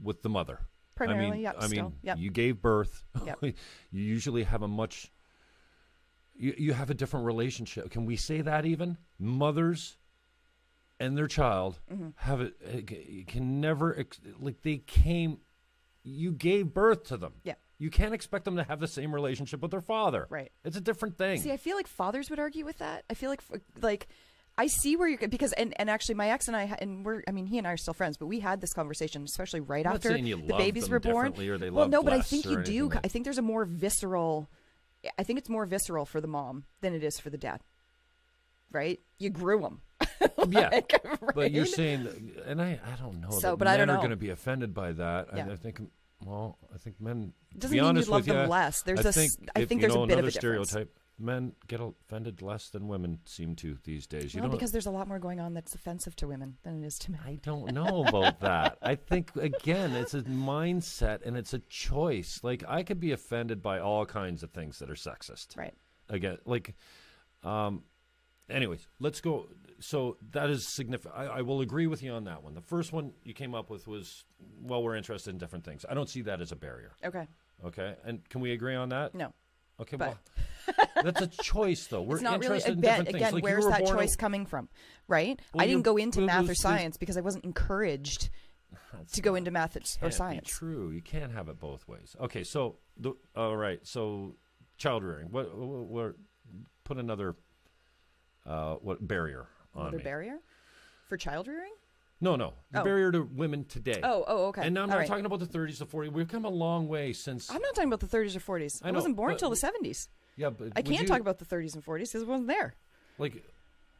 with the mother. Primarily, I mean, yep. you gave birth. Yep. You usually have you have a different relationship. Can we say that even? Mothers and their child have it can never, you gave birth to them. Yeah. You can't expect them to have the same relationship with their father. Right. It's a different thing. See, I feel like fathers would argue with that. I feel like I see where you're, because and actually my ex and I, he and I are still friends, but we had this conversation, especially right after the babies were born. Or they well, love no, but I less think or you do. anything. I think there's a more visceral. I think it's more visceral for the mom than it is for the dad. Right? You grew them. Yeah, right? But you're saying, and I don't know. So, that but men I don't know. are going to be offended by that. Yeah. I think. Well, I think men. Doesn't to be mean honest you love with them you, less. There's I think there's a bit of another a difference. stereotype. Men get offended less than women seem to these days. Well, because there's a lot more going on that's offensive to women than it is to men. I don't know about that. I think, again, it's a mindset and it's a choice. Like, I could be offended by all kinds of things that are sexist. Right. Again, anyways, let's go. So that is significant. I will agree with you on that one. The first one you came up with was, well, we're interested in different things. I don't see that as a barrier. Okay. Okay. And can we agree on that? No. Okay, but well, that's a choice, though. We're it's not interested really in different again, things. Like where's that choice coming from, right? Well, I didn't go into math or there's- science because I wasn't encouraged to go into math or science. True. You can't have it both ways. Okay, so, all right, so child rearing. What put another barrier on Another me? barrier for child rearing? No. The barrier to women today. Oh, okay. And now I'm All not right. talking about the 30s to 40s. We've come a long way since. I'm not talking about the 30s or 40s. I know, wasn't born but- until the 70s. Yeah, but I can't talk about the 30s and 40s because it wasn't there. Like,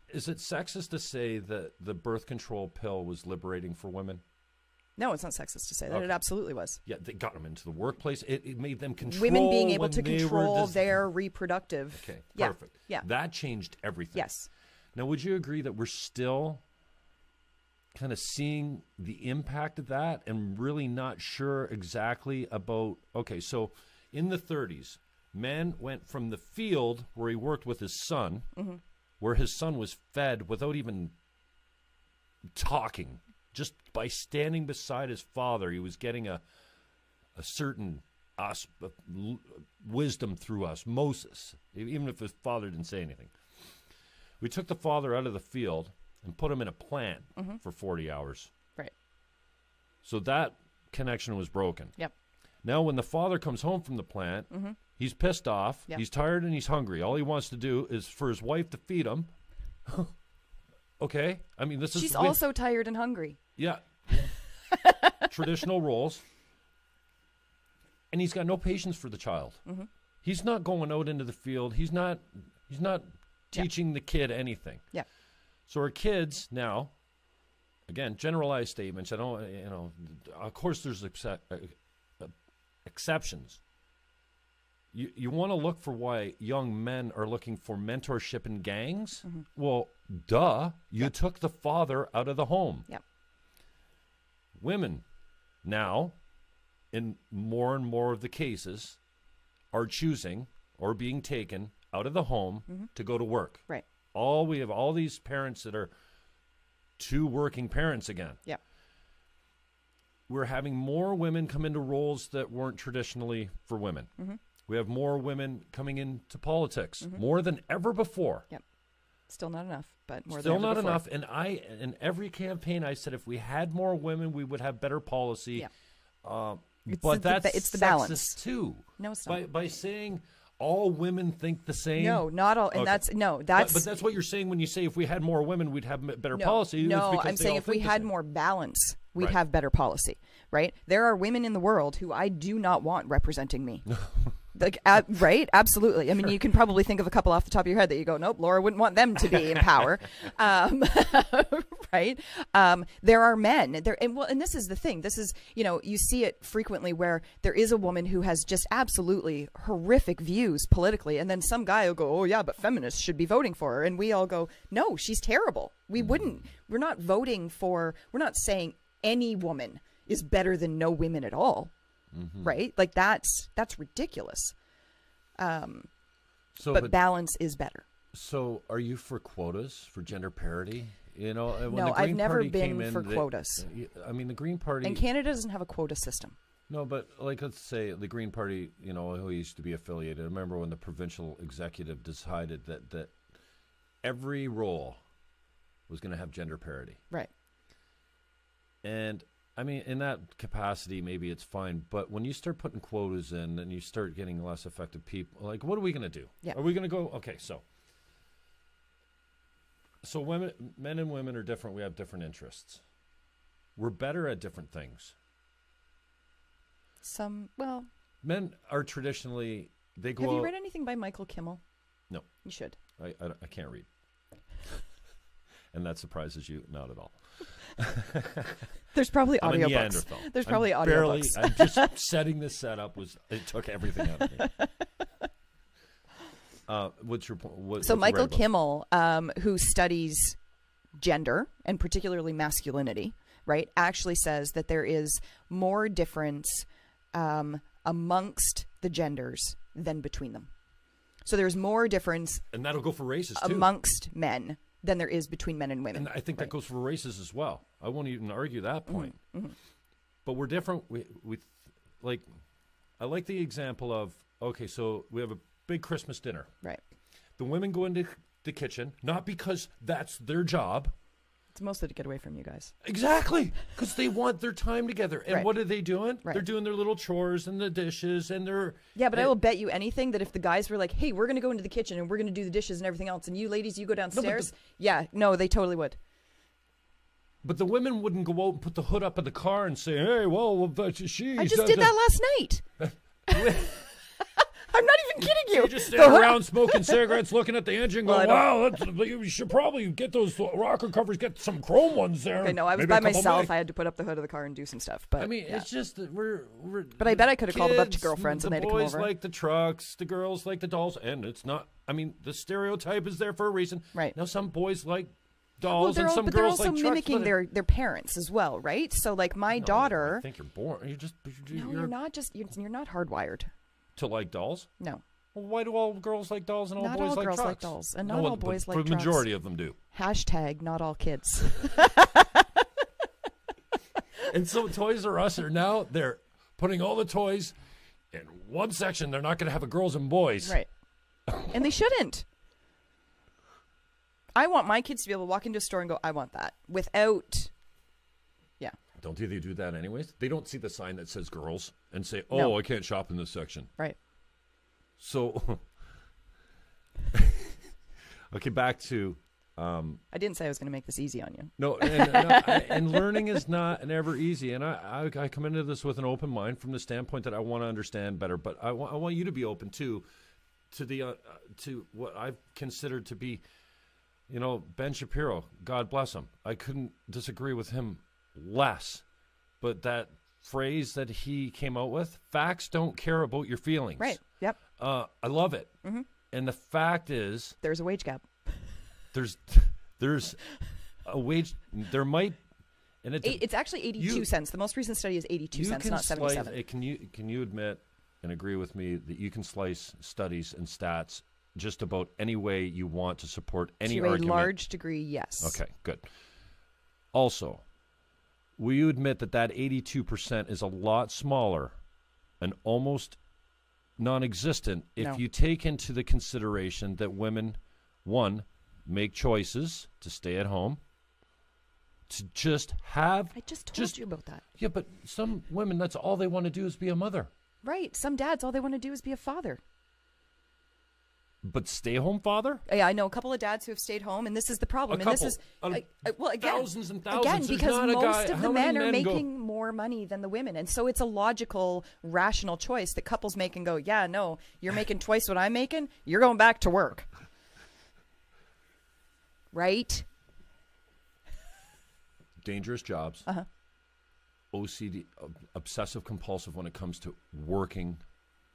is it sexist to say that the birth control pill was liberating for women? No, it's not sexist to say that. Okay. It absolutely was. Yeah, they got them into the workplace. It made them control Women being able when to they were control their reproductive. Okay, Yeah. perfect. Yeah. That changed everything. Yes. Now, would you agree that we're still kind of seeing the impact of that and really not sure exactly about, okay, so in the 30s, men went from the field where he worked with his son, where his son was fed without even talking. Just by standing beside his father, he was getting a certain wisdom through osmosis, even if his father didn't say anything. We took the father out of the field and put him in a plant for 40 hours. Right. So that connection was broken. Yep. Now when the father comes home from the plant, he's pissed off, Yep. he's tired, and he's hungry. All he wants to do is for his wife to feed him. Okay? I mean, this is... She's also tired and hungry. Yeah. Traditional roles. And he's got no patience for the child. He's not going out into the field. He's not teaching the kid anything. Yeah. So our kids now, again, generalized statements. I don't, of course there's exceptions. You want to look for why young men are looking for mentorship in gangs? Well, duh. You took the father out of the home. Yep. Women now, in more and more of the cases, are choosing or being taken out of the home to go to work. Right. We have all these parents that are two working parents again. Yeah. We're having more women come into roles that weren't traditionally for women. We have more women coming into politics, more than ever before. Yep. Still not enough, but more Still than ever not before. enough. And in every campaign, I said if we had more women, we would have better policy. Yeah. But that's it's the sexist balance too. No, it's not. By saying all women think the same. No, not all. And Okay. that's But that's what you're saying when you say if we had more women, we'd have better policy. It's No, because I'm they saying all if we think the had same. more balance, we'd Right. have better policy, right? There are women in the world who I do not want representing me. Like, right? Absolutely. I mean, you can probably think of a couple off the top of your head that you go, nope, Laura wouldn't want them to be in power. Right? There are men there. And this is the thing. This is, you see it frequently where there is a woman who has just absolutely horrific views politically. And then some guy will go, oh yeah, but feminists should be voting for her. And we all go, no, she's terrible. We're not voting for, we're not saying any woman is better than no women at all. Right? Like that's ridiculous. But balance is better. So are you for quotas for gender parity You know, when No, the Green I've never Party been came in, for quotas. I mean, the Green Party. And Canada doesn't have a quota system. No, but like, let's say the Green Party, you know, who used to be affiliated. I remember when the provincial executive decided that every role was going to have gender parity. Right. And I mean, in that capacity, maybe it's fine. But when you start putting quotas in and you start getting less effective people, like, what are we going to do? Yeah. Are we going to go? Okay, so men and women are different. We have different interests. We're better at different things. Men are traditionally, they go Have you out- read anything by Michael Kimmel? No. You should. I can't read. And that surprises you? Not at all. There's probably I'm a audiobooks. Neanderthal. There's probably I'm audiobooks. I'm just setting this setup. It took everything out of me. What's your point? So Michael Kimmel, who studies gender and particularly masculinity, right, actually says that there is more difference amongst the genders than between them. So there's more difference, and that'll go for races too, amongst men than there is between men and women. And I think that goes for races as well. I won't even argue that point. Mm-hmm. But we're different. We like. I like the example of, okay, so we have a big Christmas dinner. Right. The women go into the kitchen, not because that's their job. It's mostly to get away from you guys. Exactly, because they want their time together. And Right. what are they doing? Right. They're doing their little chores and the dishes and they're... Yeah, but I will bet you anything that if the guys were like, hey, we're going to go into the kitchen and we're going to do the dishes and everything else, and you ladies, you go downstairs. They totally would. But the women wouldn't go out and put the hood up in the car and say, hey, well, she's... I just did that last night. I'm not even kidding you. You just stand around smoking cigarettes, looking at the engine, going, Well, wow, you should probably get those rocker covers, get some chrome ones there. Okay, no, I was Maybe by a couple myself. more. I had to put up the hood of the car and do some stuff. But I mean, yeah. it's just that we're But I bet I could have called a bunch of kids, girlfriends and they had to come The boys over. like the trucks, the girls like the dolls, and it's not, I mean, the stereotype is there for a reason. Right. Now, some boys like dolls and some but they're girls also like mimicking trucks. their parents as well, right? So like my daughter. I think you're born. You're not just you're not hardwired. To like dolls? No. Well, why do all girls like dolls and all Not boys all like girls trucks? like dolls, and not all boys like the trucks. majority of them do. Hashtag not all kids. And so Toys R Us are now, they're putting all the toys in one section. They're not going to have a girls and boys. Right. And they shouldn't. I want my kids to be able to walk into a store and go, I want that. Without, yeah. Don't they do that anyways? They don't see the sign that says girls and say, oh, No. I can't shop in this section. Right. So, okay, back to... I didn't say I was going to make this easy on you. No, and learning is not never easy. And I come into this with an open mind from the standpoint that I want to understand better. But I want you to be open to what I've considered to be, you know, Ben Shapiro. God bless him. I couldn't disagree with him less. But that phrase that he came out with, facts don't care about your feelings. Right. Yep. I love it. Mm-hmm. And the fact is, There's a wage gap. there's a wage. There might, and It's actually 82 cents. The most recent study is 82 cents, not 77. Can you admit and agree with me that you can slice studies and stats just about any way you want to support any argument? To a large degree, yes. Okay, good. Also, will you admit that 82% is a lot smaller and almost non-existent if you take into the consideration that women, one, make choices to stay at home, to just have... I just told you about that. Yeah, but some women, that's all they want to do is be a mother. Right. Some dads, all they want to do is be a father. But stay-home father? Yeah, I know a couple of dads who have stayed home, and this is the problem. A and this couple. is well, again, thousands and thousands. Again, There's because not a most guy- of how the many men are men go- making more money than the women, and so it's a logical, rational choice that couples make and go, yeah, no, you're making twice what I'm making. You're going back to work, right? Dangerous jobs. Uh-huh. OCD, obsessive compulsive when it comes to working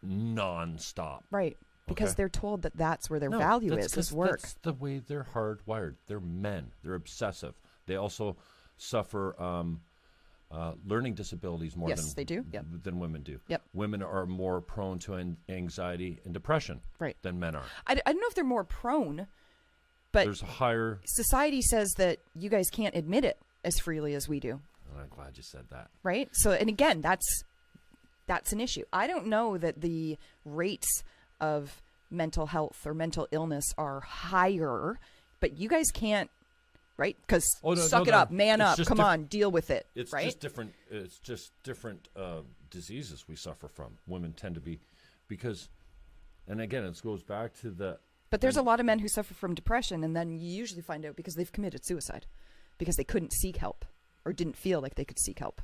non-stop. Right. Because Okay. they're told that that's where their No, value that's is work. That's the way they're hardwired. They're men. They're obsessive. They also suffer learning disabilities more Yes, they do. Yep. than women do. Yep. Women are more prone to anxiety and depression Right. than men are. I don't know if they're more prone. But there's a higher... Society says that you guys can't admit it as freely as we do. Oh, I'm glad you said that. Right? So, and again, that's an issue. I don't know that the rates of mental health or mental illness are higher, but you guys can't, right? Because suck it up, man up, come on, deal with it, it's right? It's just different diseases we suffer from. Women tend to be, because, and again, it goes back to the... But there's a lot of men who suffer from depression, and then you usually find out because they've committed suicide, because they couldn't seek help or didn't feel like they could seek help.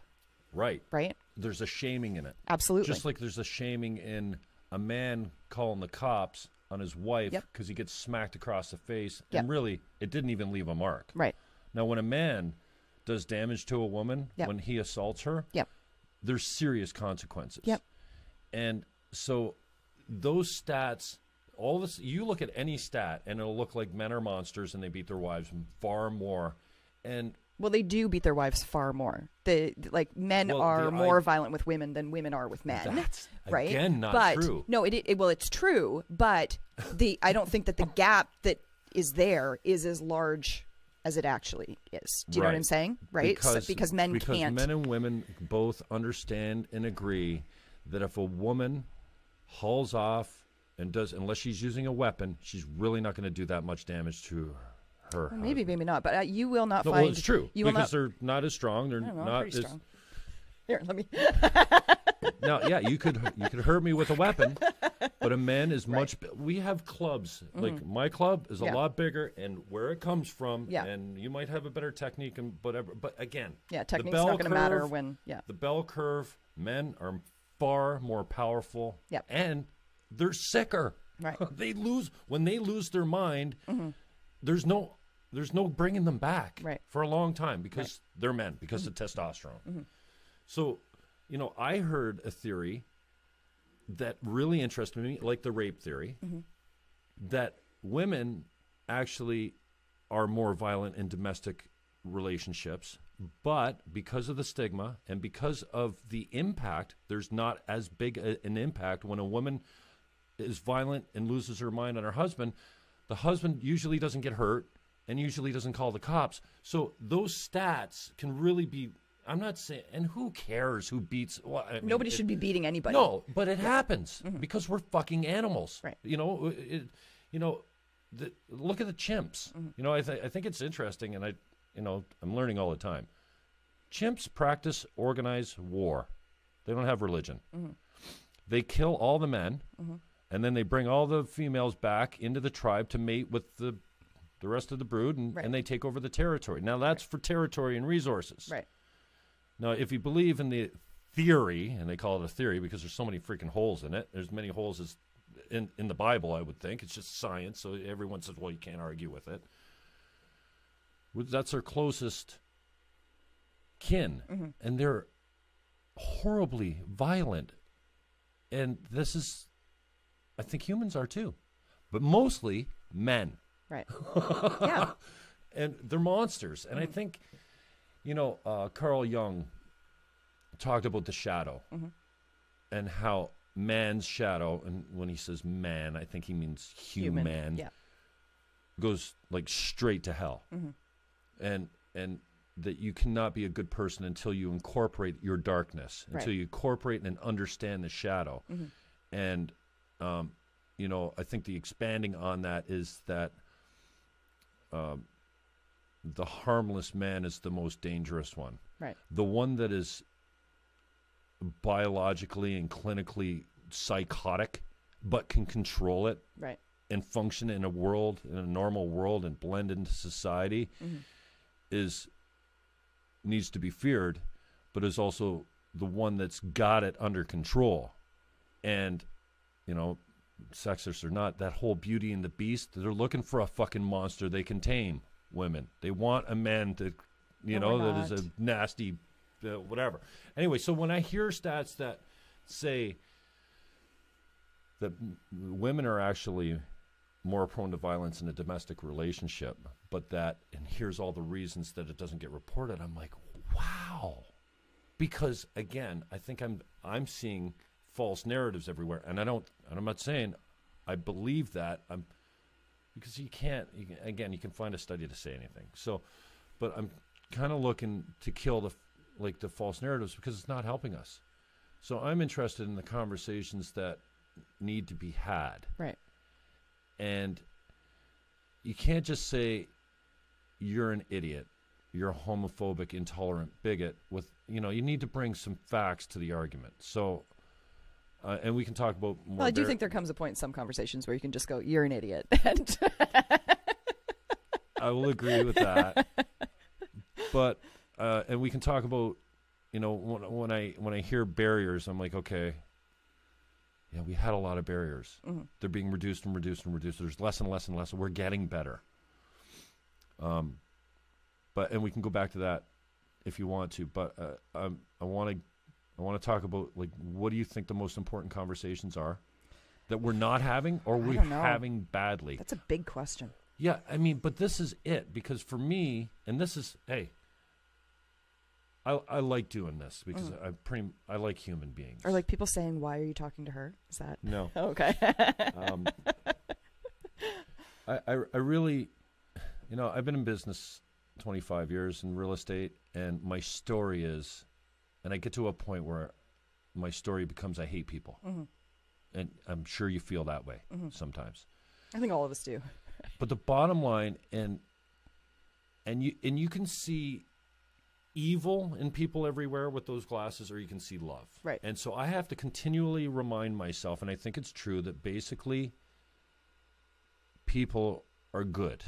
Right. Right? There's a shaming in it. Absolutely. Just like there's a shaming in a man calling the cops on his wife because he gets smacked across the face, and really, it didn't even leave a mark. Right. Now, when a man does damage to a woman, when he assaults her, there's serious consequences. Yep. And so those stats, all this, you look at any stat, and it'll look like men are monsters and they beat their wives far more. And well, they do beat their wives far more. Men are more violent with women than women are with men. That's right? Again, not true. No, it's true, but I don't think that the gap that is there is as large as it actually is. Do you know what I'm saying? Right? Because men can't. Because men and women both understand and agree that if a woman hauls off and does, unless she's using a weapon, she's really not going to do that much damage to her. Well, maybe not, but you will not find. Well, it's true because they're not as strong. They're not as strong. Here, let me. No, yeah, you could hurt me with a weapon, but a man is much. We have clubs. Like my club is a lot bigger, and where it comes from, and you might have a better technique and whatever. But again, technique's not going to matter when. The bell curve. Men are far more powerful, and they're sicker. Right. When they lose their mind. There's no bringing them back for a long time because they're men, because of testosterone. So, I heard a theory that really interested me, like the rape theory, that women actually are more violent in domestic relationships, but because of the stigma and because of the impact, there's not as big an impact when a woman is violent and loses her mind on her husband. The husband usually doesn't get hurt and usually doesn't call the cops. So those stats can really be, I'm not saying, and who cares who beats? Well, nobody should be beating anybody. No, but it happens because we're fucking animals. Right. Look at the chimps. I think it's interesting, and I'm learning all the time. Chimps practice organized war. They don't have religion. They kill all the men. And then they bring all the females back into the tribe to mate with the rest of the brood, and they take over the territory. Now, that's for territory and resources. Right. Now, if you believe in the theory, and they call it a theory because there's so many freaking holes in it. There's many holes as in the Bible, I would think. It's just science, so everyone says, well, you can't argue with it. That's our closest kin, and they're horribly violent. And this is... I think humans are too, but mostly men. Right. Yeah. And they're monsters. And I think, Carl Jung talked about the shadow and how man's shadow, and when he says man, I think he means human. Goes like straight to hell. And that you cannot be a good person until you incorporate your darkness, until you incorporate and understand the shadow. And I think the expanding on that is that the harmless man is the most dangerous one. Right. The one that is biologically and clinically psychotic, but can control it. Right. And function in a normal world, and blend into society, needs to be feared, but is also the one that's got it under control. And sexist or not, that whole Beauty and the Beast, they're looking for a fucking monster they can tame. Women, they want a man to, that is a nasty, whatever. Anyway, so when I hear stats that say that women are actually more prone to violence in a domestic relationship, but that, and here's all the reasons that it doesn't get reported, I'm like, wow. Because again, I think I'm seeing false narratives everywhere, and I'm not saying I believe that. because you can find a study to say anything. So, but I'm kind of looking to kill the false narratives because it's not helping us. So I'm interested in the conversations that need to be had. Right. And you can't just say you're an idiot, you're a homophobic, intolerant bigot. You need to bring some facts to the argument. So, and we can talk about more. Well, I do think there comes a point in some conversations where you can just go, "You're an idiot." And I will agree with that. But and we can talk about, when I hear barriers, I'm like, okay, yeah, we had a lot of barriers. Mm-hmm. They're being reduced and reduced and reduced. There's less and less and less. We're getting better. And we can go back to that if you want to. But I want to talk about, like, what do you think the most important conversations are that we're not having, or we're having badly? That's a big question. Yeah, I mean, but this is it, because for me, and this is, hey, I like doing this because I like human beings. Or like people saying, "Why are you talking to her?" Is that no? Okay. I really, I've been in business 25 years in real estate, and my story is, and I get to a point where my story becomes I hate people, and I'm sure you feel that way sometimes. I think all of us do. But the bottom line, and you can see evil in people everywhere with those glasses, or you can see love. Right. And so I have to continually remind myself, and I think it's true, that basically people are good.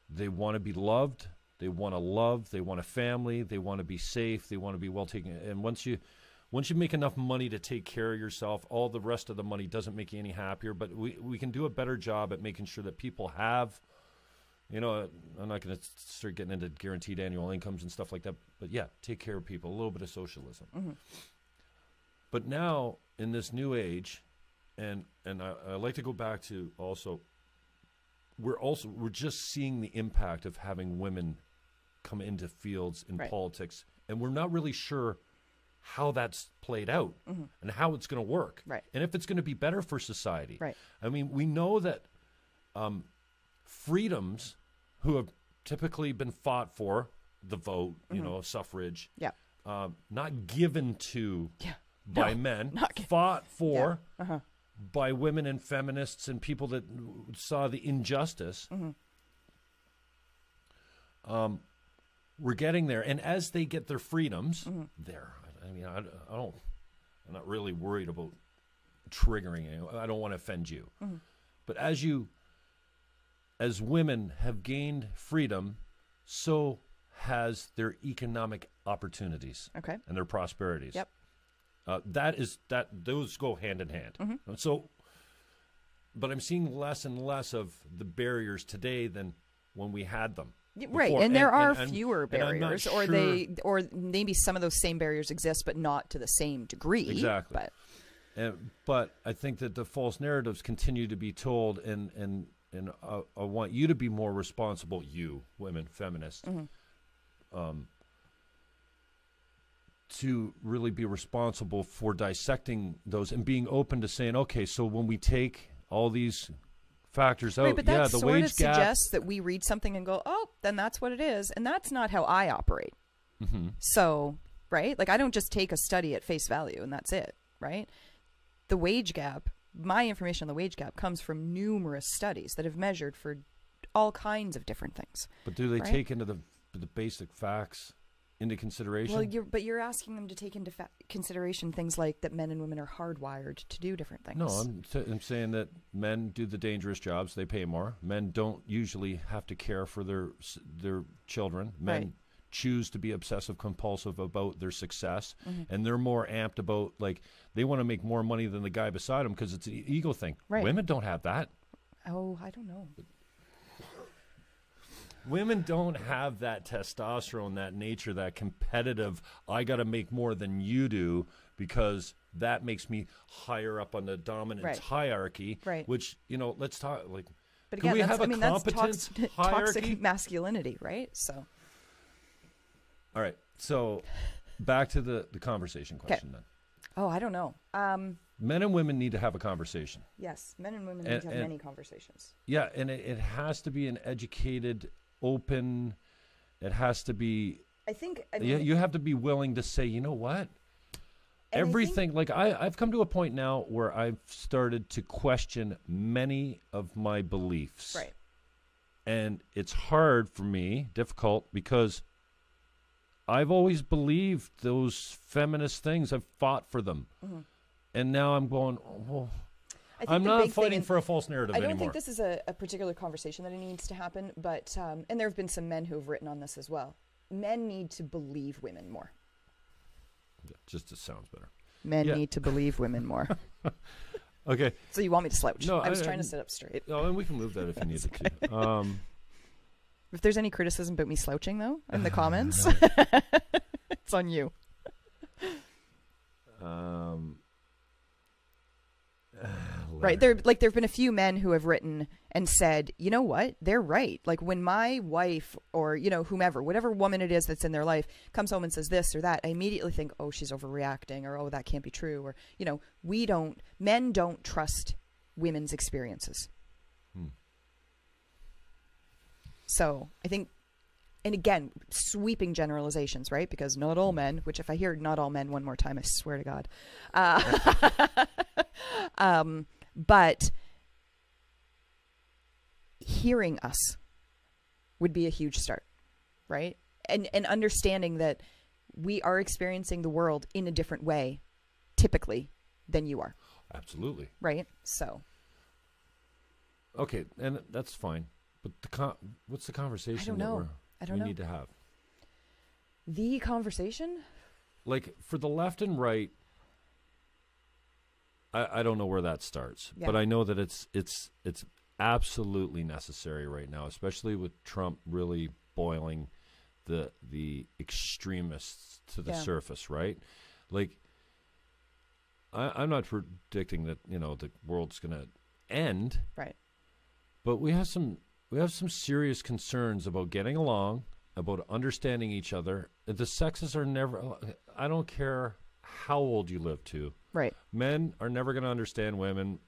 They want to be loved. They want to love. They want a family. They want to be safe. They want to be well taken. And once you make enough money to take care of yourself, all the rest of the money doesn't make you any happier. But we can do a better job at making sure that people have, I'm not going to start getting into guaranteed annual incomes and stuff like that. But yeah, take care of people, a little bit of socialism. Mm-hmm. But now in this new age, and I like to go back to also, we're just seeing the impact of having women come into fields in politics, and we're not really sure how that's played out and how it's going to work, and if it's going to be better for society. Right. I mean, we know that freedoms who have typically been fought for, the vote, suffrage, not given to by men, fought for by women and feminists and people that saw the injustice. We're getting there, and as they get their freedoms, I'm not really worried about triggering you. I don't want to offend you, but as women have gained freedom, so has their economic opportunities and their prosperities. Yep. Those go hand in hand. So, but I'm seeing less and less of the barriers today than when we had them. Right, before. and there are fewer barriers, or maybe some of those same barriers exist, but not to the same degree. Exactly. But I think that the false narratives continue to be told, and I want you to be more responsible, you women, feminists, to really be responsible for dissecting those and being open to saying, okay, so when we take all these factors out, but that the sort wage of gap suggests that we read something and go, oh, then that's what it is, and that's not how I operate. So, right? Like, I don't just take a study at face value and that's it, right? The wage gap, my information on the wage gap comes from numerous studies that have measured for all kinds of different things. But do they take into the basic facts into consideration? Well, you're asking them to take into consideration things like that men and women are hardwired to do different things. No, I'm saying that men do the dangerous jobs. They pay more. Men don't usually have to care for their children. Men choose to be obsessive compulsive about their success, and they're more amped about, like, they want to make more money than the guy beside them because it's an ego thing. Right. Women don't have that. Oh, I don't know. Women don't have that testosterone, that nature, that competitive, I got to make more than you do because that makes me higher up on the dominance hierarchy, which, let's talk, like, but again, can we have a competence that's toxic masculinity, right? So. All right. So back to the conversation question then. Oh, I don't know. Men and women need to have a conversation. Yes, men and women need to have many conversations. Yeah, and it has to be an educated, open. It has to be. I mean, you have to be willing to say, you know what? Everything, I've come to a point now where I've started to question many of my beliefs. Right. And it's hard for me, difficult, because I've always believed those feminist things. I've fought for them. Mm-hmm. And now I'm going, well, I'm not fighting for a false narrative anymore. I don't think this is a particular conversation that needs to happen, but, and there have been some men who have written on this as well. Men need to believe women more. Yeah, just it sounds better. Men need to believe women more. Okay. So you want me to slouch? No, I was trying to sit up straight. No, and we can move that if you need to. If there's any criticism about me slouching, though, in the comments, it's on you. Right. There've been a few men who have written and said, you know what? They're right. Like when my wife or, whomever, whatever woman it is that's in their life comes home and says this or that, I immediately think, oh, she's overreacting, or, oh, that can't be true. Or, men don't trust women's experiences. So I think, and again, sweeping generalizations, right? Because not all men, which if I hear not all men one more time, I swear to God. But hearing us would be a huge start, right? And understanding that we are experiencing the world in a different way, typically, than you are. Absolutely. Right? So. Okay, and that's fine. But what's the conversation I don't know. we need to have? The conversation? Like, for the left and right, I don't know where that starts. Yeah. But I know that it's absolutely necessary right now, especially with Trump really boiling the extremists to the surface, right? Like, I'm not predicting that, the world's going to end. Right. But we have some serious concerns about getting along, about understanding each other. The sexes are never, I don't care how old you live to. Right. Men are never going to understand women.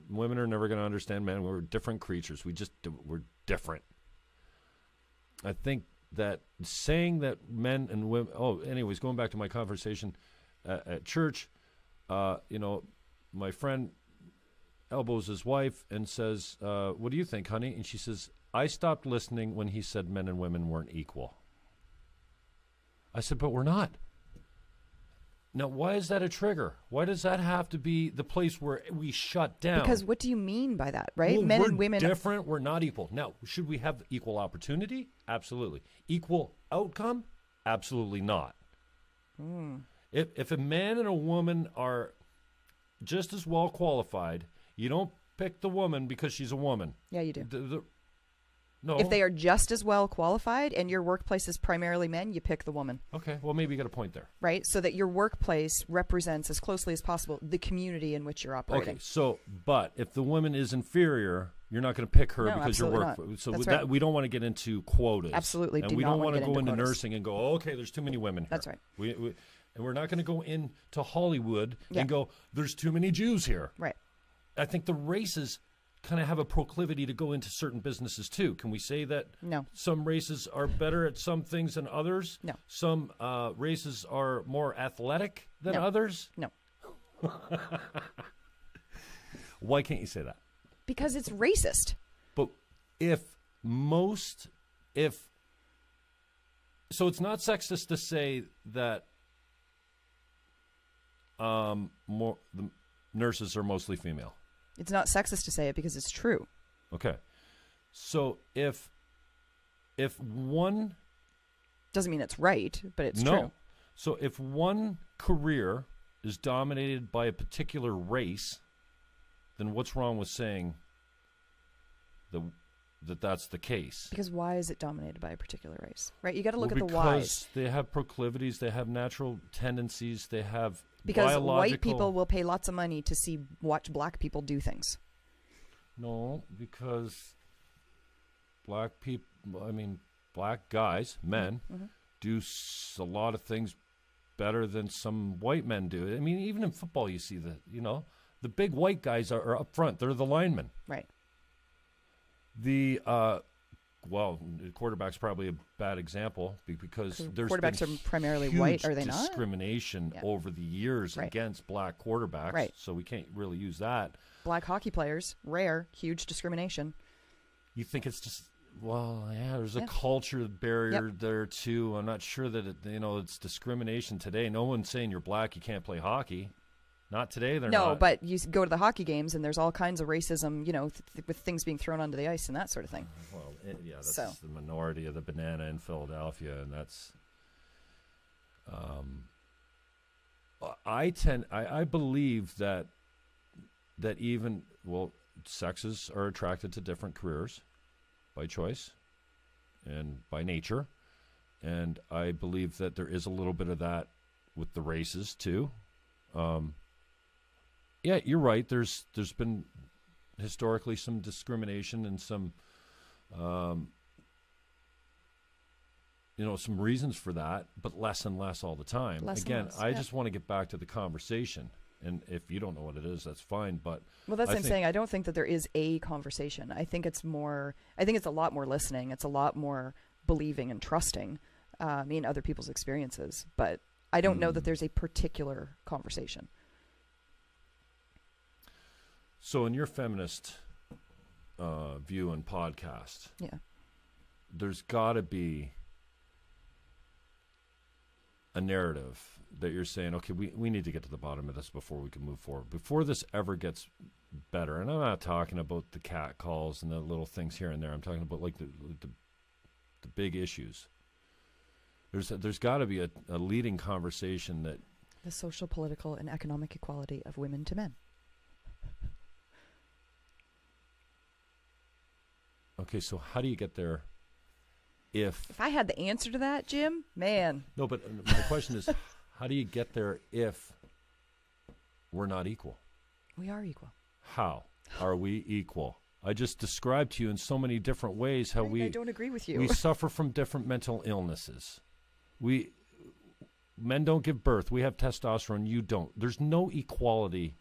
Women are never going to understand men. We're different creatures. We're different. I think that saying that men and women, anyways, going back to my conversation at church, my friend elbows his wife and says, what do you think, honey? And she says, I stopped listening when he said men and women weren't equal. I said, but we're not. Now, why is that a trigger? Why does that have to be the place where we shut down? Because what do you mean by that, right? Well, men and women are different. We're not equal. Now, should we have equal opportunity? Absolutely. Equal outcome? Absolutely not. If a man and a woman are just as well qualified, you don't pick the woman because she's a woman. Yeah, you do. No. If they are just as well qualified and your workplace is primarily men, you pick the woman. Okay, well, maybe you got a point there. Right? So that your workplace represents as closely as possible the community in which you're operating. Okay, but if the woman is inferior, you're not going to pick her because your work. Not. So right. We don't want to get into quotas. Absolutely, and we don't want to go into nursing and go, okay, there's too many women here. That's right. And we're not going to go into Hollywood and go, there's too many Jews here. Right. I think the races kind of have a proclivity to go into certain businesses too. Can we say that some races are better at some things than others? No. Some races are more athletic than others? No. Why can't you say that? Because it's racist. But so it's not sexist to say that the nurses are mostly female. It's not sexist to say it because it's true. Okay. So if one... Doesn't mean it's right, but it's true. So if one career is dominated by a particular race, then what's wrong with saying that's the case? Because why is it dominated by a particular race? Right? You got to look at the whys. whys. They have proclivities. They have natural tendencies. They have because white people will pay lots of money to watch black people do things. No, because black guys, men, do a lot of things better than some white men do. I mean, even in football, you see the big white guys are up front. They're the linemen. Right. The quarterback's probably a bad example because there's quarterbacks been are primarily huge white, are they not? discrimination over the years against black quarterbacks. Right. So we can't really use that. Black hockey players, rare, huge discrimination. You think it's just, there's a culture barrier there too. I'm not sure that it's discrimination today. No one's saying you're black, you can't play hockey. Not today, they're not. No, but you go to the hockey games and there's all kinds of racism, with things being thrown onto the ice and that sort of thing. Well, that's the minority of the banana in Philadelphia, and that's. I believe that even sexes are attracted to different careers by choice and by nature, and I believe that there is a little bit of that with the races too. Yeah, you're right. There's been historically some discrimination and some some reasons for that, but less and less all the time. I just want to get back to the conversation. And if you don't know what it is, that's fine. But that's what I'm saying. I don't think that there is a conversation. I think it's a lot more listening. It's a lot more believing and trusting in other people's experiences. But I don't know that there's a particular conversation. So in your feminist view and podcast, there's got to be a narrative that you're saying, okay, we need to get to the bottom of this before we can move forward, before this ever gets better. And I'm not talking about the cat calls and the little things here and there. I'm talking about like the big issues. There's got to be a leading conversation that the social, political, and economic equality of women to men. Okay, so how do you get there? If I had the answer to that, Jim, man. No, but my question is, how do you get there if we're not equal? We are equal. How are we equal? I just described to you in so many different ways how I don't agree with you. We suffer from different mental illnesses. Men don't give birth. We have testosterone. You don't. There's no equality.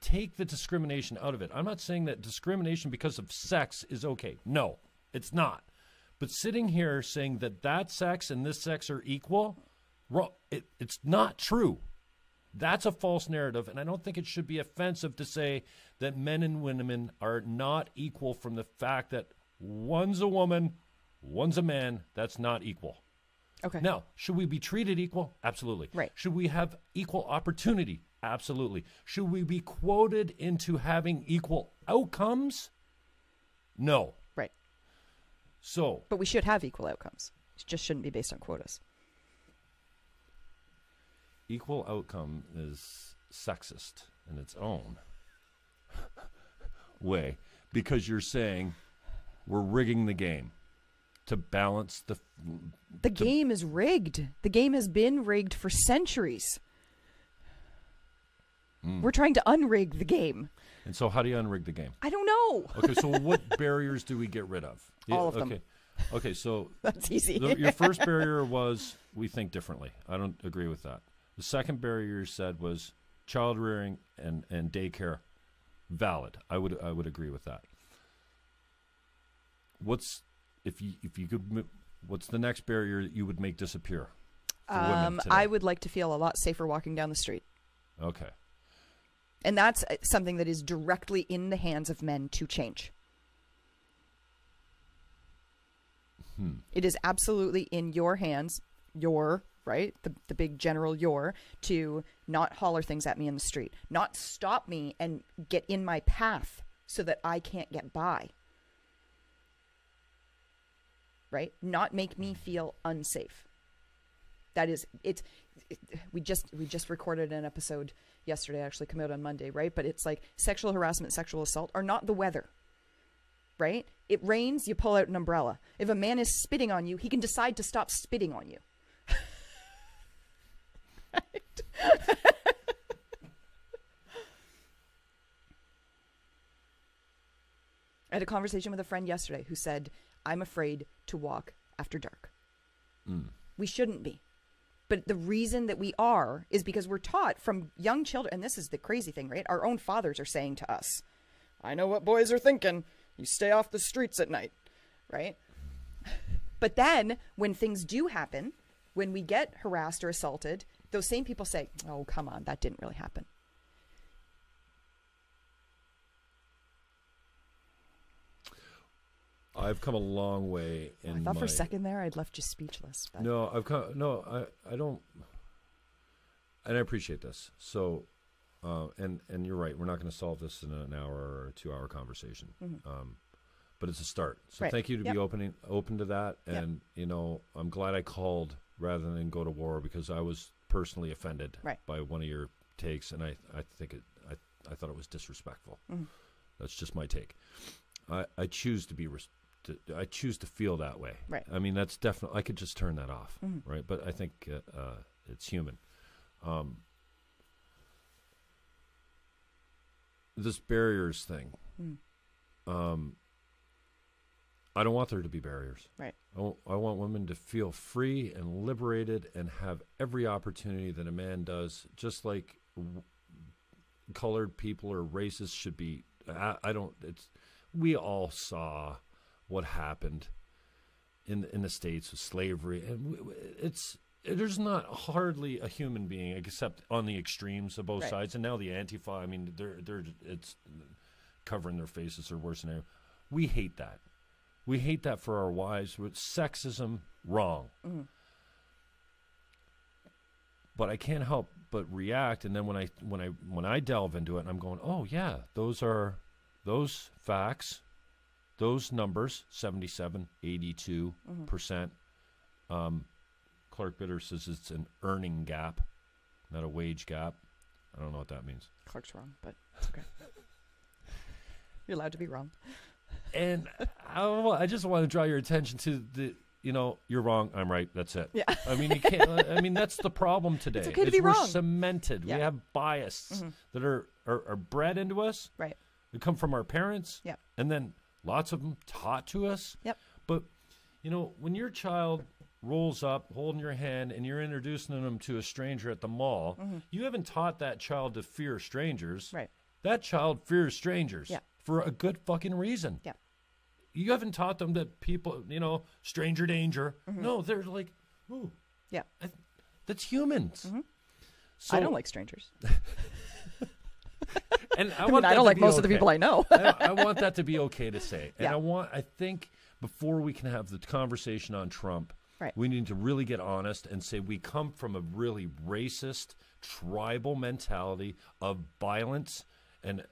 Take the discrimination out of it. I'm not saying that discrimination because of sex is okay. No, it's not. But sitting here saying that sex and this sex are equal, it's not true. That's a false narrative, and I don't think it should be offensive to say that men and women are not equal from the fact that one's a woman, one's a man. That's not equal. Okay. Now, should we be treated equal? Absolutely. Right. Should we have equal opportunity? Absolutely. Should we be quoted into having equal outcomes? No. Right. So. But we should have equal outcomes. It just shouldn't be based on quotas. Equal outcome is sexist in its own way, because you're saying we're rigging the game to balance the game is rigged. The game has been rigged for centuries. We're trying to unrig the game. And so how do you unrig the game? I don't know. Okay, so what barriers do we get rid of? All of them. Okay, so that's easy. Your first barrier was we think differently. I don't agree with that. The second barrier you said was child rearing and daycare. Valid. I would agree with that. What's the next barrier that you would make disappear for women today? I would like to feel a lot safer walking down the street. Okay. And that's something that is directly in the hands of men to change. It is absolutely in your hands, right? The big general to not holler things at me in the street, not stop me and get in my path so that I can't get by. Right? Not make me feel unsafe. That is, we just recorded an episode yesterday, actually come out on Monday, right? But it's like sexual harassment, sexual assault are not the weather, right? It rains, you pull out an umbrella. If a man is spitting on you, he can decide to stop spitting on you. Right? I had a conversation with a friend yesterday who said, I'm afraid to walk after dark. We shouldn't be. But the reason that we are is because we're taught from young children, and this is the crazy thing, right? Our own fathers are saying to us, I know what boys are thinking. You stay off the streets at night, right? But then when things do happen, when we get harassed or assaulted, those same people say, oh, come on, that didn't really happen. I've come a long way. I thought for a second there I'd left you speechless. But. No, I don't, and I appreciate this. So, and you're right. We're not going to solve this in an hour or 2 hour conversation. But it's a start. So thank you to be open to that. And, you know, I'm glad I called rather than go to war because I was personally offended by one of your takes. And I think I thought it was disrespectful. That's just my take. I choose to be, I choose to feel that way. Right. I mean, that's definitely, I could just turn that off. Right. But I think it's human. This barriers thing. I don't want there to be barriers. Right. I want women to feel free and liberated and have every opportunity that a man does, just like colored people or races should be. We all saw what happened in the States with slavery, and there's not hardly a human being except on the extremes of both sides, and now the Antifa. I mean, it's covering their faces or worse than ever. We hate that. We hate that for our wives. With sexism, wrong. But I can't help but react, and then when I delve into it, I'm going, oh yeah, those facts, those numbers, 77, 82%. Clark Bitter says it's an earning gap, not a wage gap. I don't know what that means. Clark's wrong, but it's okay. You're allowed to be wrong. And I just want to draw your attention to you're wrong, I'm right, that's it. Yeah. I mean, you can't. I mean, that's the problem today. It's okay to be wrong. We're cemented. Yeah. We have bias that are bred into us. Right. They come from our parents. Yeah. And then lots of them taught to us. Yep. But, when your child rolls up holding your hand and you're introducing them to a stranger at the mall, you haven't taught that child to fear strangers. Right. That child fears strangers. Yeah. For a good fucking reason. Yeah. You haven't taught them that people, stranger danger. No, they're like, ooh. Yeah. That's humans. So, I don't like strangers. And I don't like most of the people I know. I want that to be okay to say. And I think before we can have the conversation on Trump, we need to really get honest and say we come from a really racist, tribal mentality of violence and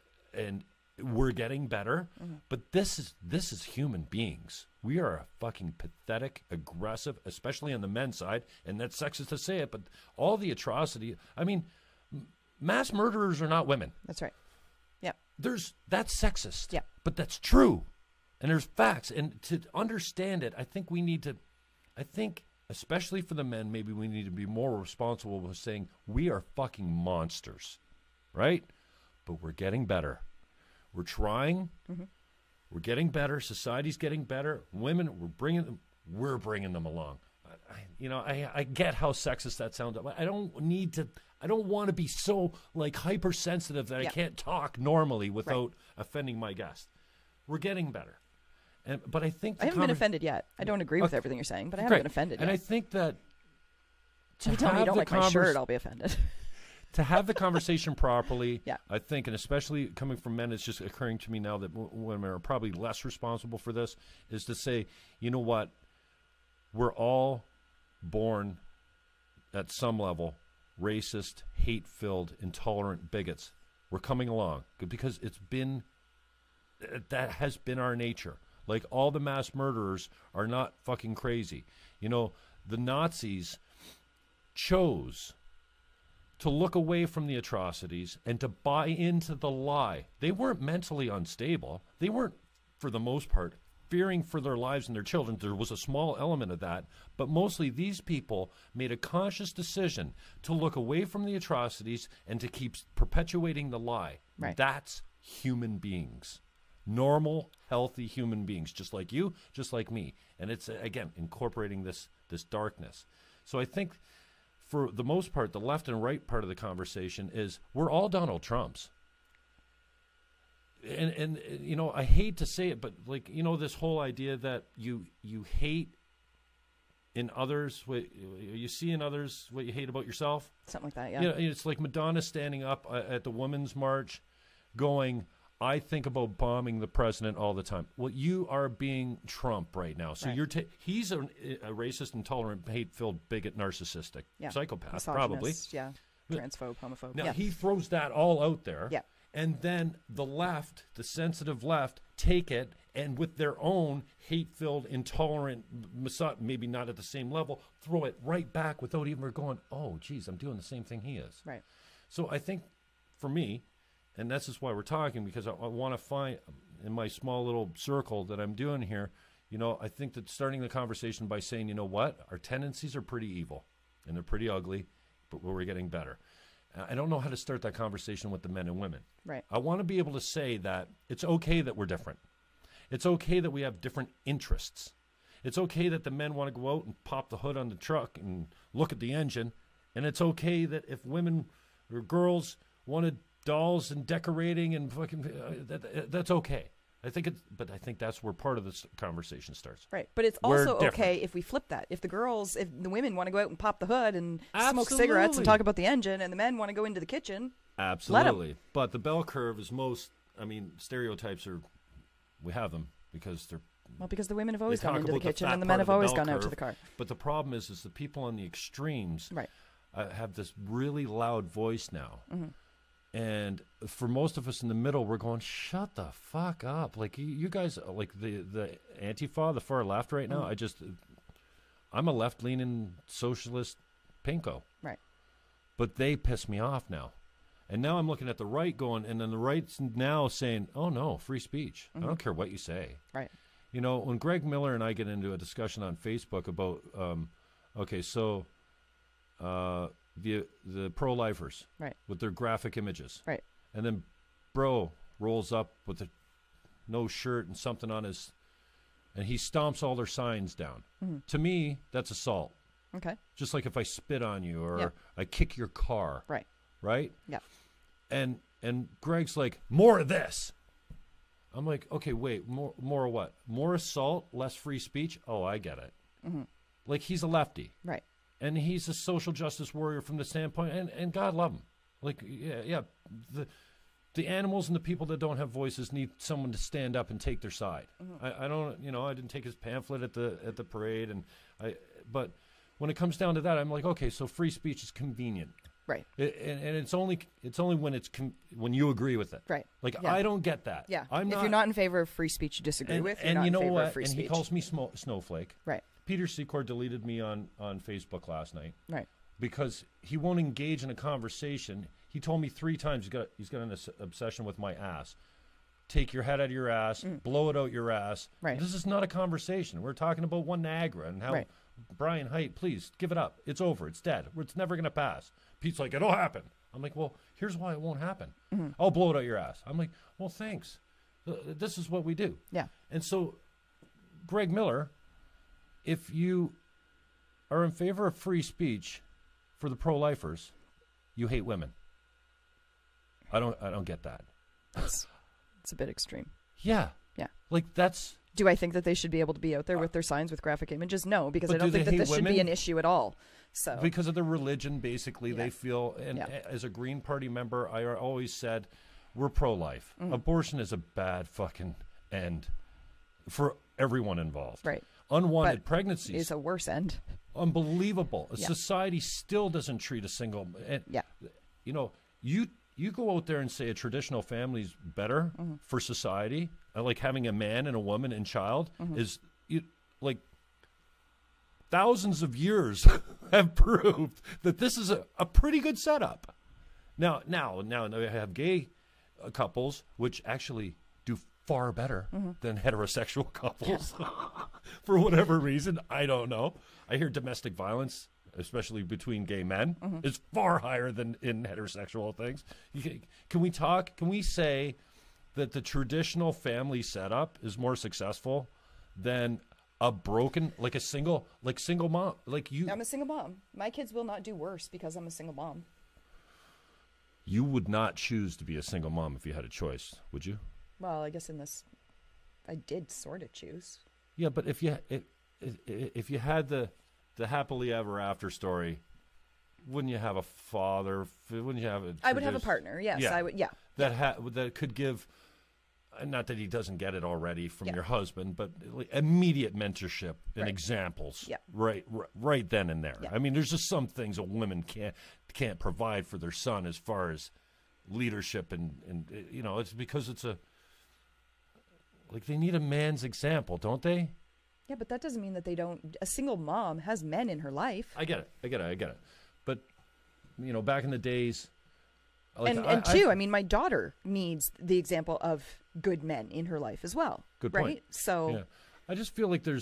we're getting better, but this is human beings. We are a fucking pathetic, aggressive, especially on the men's side, and that's sexist to say it, but all the atrocity. I mean, mass murderers are not women. That's right. Yeah. That's sexist. Yeah. But that's true, and there's facts. And to understand it, I think especially for the men, maybe we need to be more responsible with saying we are fucking monsters, right? But we're getting better. We're trying. We're getting better. Society's getting better. Women, we're bringing them along. I get how sexist that sounds. I don't want to be so like hypersensitive that I can't talk normally without offending my guest. We're getting better. But I think I haven't been offended yet. I don't agree with everything you're saying, but I haven't been offended yet. And I think that if you tell me you don't like my shirt, I'll be offended. To have the conversation properly, I think, and especially coming from men, it's just occurring to me now that women are probably less responsible for this, is to say, you know what, we're all born at some level racist, hate-filled, intolerant bigots. We're coming along because that has been our nature. Like all the mass murderers are not fucking crazy. The Nazis chose to look away from the atrocities and to buy into the lie. They weren't mentally unstable. They weren't, for the most part, fearing for their lives and their children. There was a small element of that, but mostly these people made a conscious decision to look away from the atrocities and to keep perpetuating the lie. Right. That's human beings. Normal, healthy human beings, just like you, just like me. And it's, again, incorporating this darkness. So I think for the most part, the left and right part of the conversation is we're all Donald Trumps. And you know, I hate to say it, but like, you know, this whole idea that you hate in others what you see in others what you hate about yourself. Something like that, yeah. You know, it's like Madonna standing up at the Women's March going, I think about bombing the president all the time. Well, you are being Trump right now. So you're he's a racist, intolerant, hate-filled, bigot, narcissistic psychopath, misogynist, probably. Yeah, transphobe, homophobe. Now, he throws that all out there. Yeah. And then the left, the sensitive left, take it and with their own hate-filled, intolerant, maybe not at the same level, throw it right back without even going, oh, geez, I'm doing the same thing he is. Right. So I think for me, and this is why we're talking, because I want to find in my small little circle that I'm doing here, you know, I think that starting the conversation by saying, you know what, our tendencies are pretty evil and they're pretty ugly, but we're getting better. I don't know how to start that conversation with the men and women. Right. I want to be able to say that it's okay that we're different. It's okay that we have different interests. It's okay that the men want to go out and pop the hood on the truck and look at the engine. And it's okay that if women or girls wanted dolls and decorating and fucking, that's okay. I think that's where part of this conversation starts. Right. But it's also okay if we flip that. If the women want to go out and pop the hood and smoke cigarettes and talk about the engine, and the men want to go into the kitchen. Absolutely. Let them. But the bell curve is stereotypes we have them because they're. Well, because the women have always gone into the kitchen and the men have always gone out to the car. But the problem is the people on the extremes have this really loud voice now. Mm-hmm. And for most of us in the middle, we're going, shut the fuck up. Like, you guys, like the Antifa, the far left right now, I'm a left-leaning socialist pinko. Right. But they piss me off now. And now I'm looking at the right going, and then the right's now saying, oh, no, free speech. I don't care what you say. Right. You know, when Greg Miller and I get into a discussion on Facebook about, the pro-lifers with their graphic images. Right. And then bro rolls up with no shirt and something on his, and he stomps all their signs down. Mm-hmm. To me, that's assault. Okay. Just like if I spit on you or I kick your car. Right. Right? Yeah. And Greg's like, more of this. I'm like, okay, wait, more of what? More assault, less free speech? Oh, I get it. Mm-hmm. Like, he's a lefty. Right. And he's a social justice warrior from the standpoint, and God love him. Like, the animals and the people that don't have voices need someone to stand up and take their side. Mm-hmm. I don't, I didn't take his pamphlet at the parade, but when it comes down to that, I'm like, okay, so free speech is convenient, right? And it's only when when you agree with it, right? Like, I don't get that. Yeah, if you're not in favor of free speech, you disagree with. You're not in favor of free speech. And he calls me snowflake, right? Peter Secor deleted me on Facebook last night. Right. Because he won't engage in a conversation. He told me 3 times he's got an obsession with my ass. Take your head out of your ass, blow it out your ass. Right. This is not a conversation. We're talking about one Niagara and how Brian Haidt, please give it up. It's over. It's dead. It's never going to pass. Pete's like, it'll happen. I'm like, well, here's why it won't happen. Mm-hmm. I'll blow it out your ass. I'm like, well, thanks. This is what we do. Yeah. And so, Greg Miller, if you are in favor of free speech for the pro-lifers, you hate women. I don't get that. It's a bit extreme. Yeah. Yeah. Like, that's... Do I think that they should be able to be out there with their signs with graphic images? No, because I don't think that this should be an issue at all. So because of their religion, basically, they feel... And as a Green Party member, I always said, we're pro-life. Mm-hmm. Abortion is a bad fucking end for everyone involved. Right. Unwanted pregnancies is a worse end. Unbelievable. Society still doesn't treat a single. And, you go out there and say a traditional family is better for society, like having a man and a woman and child is like thousands of years have proved that this is a pretty good setup. Now I have gay couples, which actually do far better than heterosexual couples for whatever reason. I don't know. I hear domestic violence, especially between gay men, is far higher than in heterosexual things. Can we say that the traditional family setup is more successful than a broken, like single mom, like you. I'm a single mom. My kids will not do worse because I'm a single mom. You would not choose to be a single mom if you had a choice, would you? Well, I guess in this, I did sort of choose. Yeah, but if you had the happily ever after story, wouldn't you have a father? Wouldn't you have a? I would have a partner. Yes, yeah, I would. Yeah. That could give. Not that he doesn't get it already from your husband, but immediate mentorship and examples, right then and there. Yeah. I mean, there's just some things a woman can't provide for their son as far as leadership, and it's because it's they need a man's example, don't they? Yeah, but that doesn't mean that they don't. A single mom has men in her life. I get it. But back in the days. I mean, my daughter needs the example of good men in her life as well. Good right? point. So, yeah. I just feel like I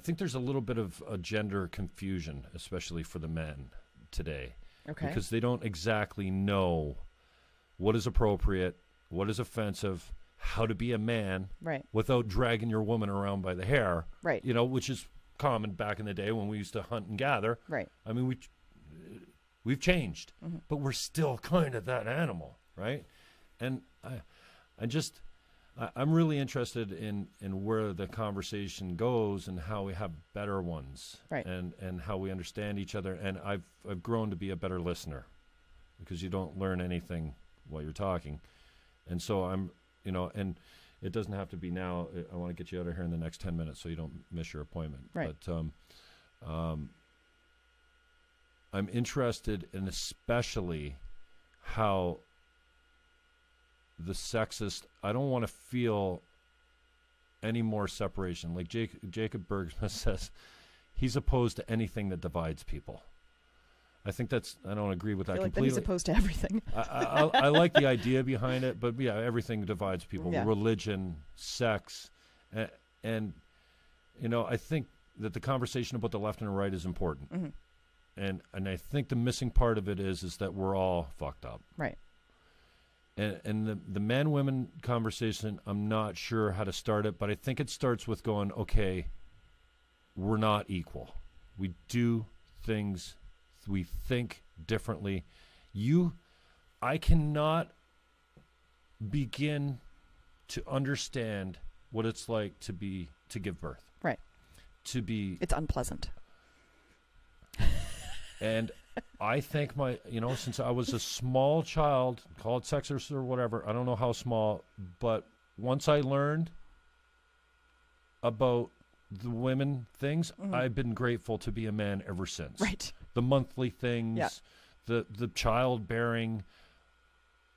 think there's a little bit of a gender confusion, especially for the men today. Okay. Because they don't exactly know what is appropriate, what is offensive, how to be a man, right, without dragging your woman around by the hair, right? Which is common back in the day when we used to hunt and gather, right? I mean, we've changed, but we're still kind of that animal, right? And I'm really interested in where the conversation goes and how we have better ones, right? And how we understand each other. And I've grown to be a better listener, because you don't learn anything while you're talking. And so I'm, and it doesn't have to be now. I want to get you out of here in the next 10 minutes so you don't miss your appointment. Right. But I'm interested in especially how the sexist, I don't want to feel any more separation. Like Jacob Bergsma says, he's opposed to anything that divides people. I think I don't agree with that completely. He's opposed to everything. I like the idea behind it, but yeah, everything divides people. Yeah. Religion, sex, and I think that the conversation about the left and the right is important. Mm-hmm. And I think the missing part of it is that we're all fucked up. Right. And the man-women conversation, I'm not sure how to start it, but I think it starts with going, okay, we're not equal. We do things, we think differently. I cannot begin to understand what it's like to give birth. Right. It's unpleasant. And I think since I was a small child, call it sexist or whatever, I don't know how small, but once I learned about the women things, I've been grateful to be a man ever since. Right. The monthly things, the childbearing.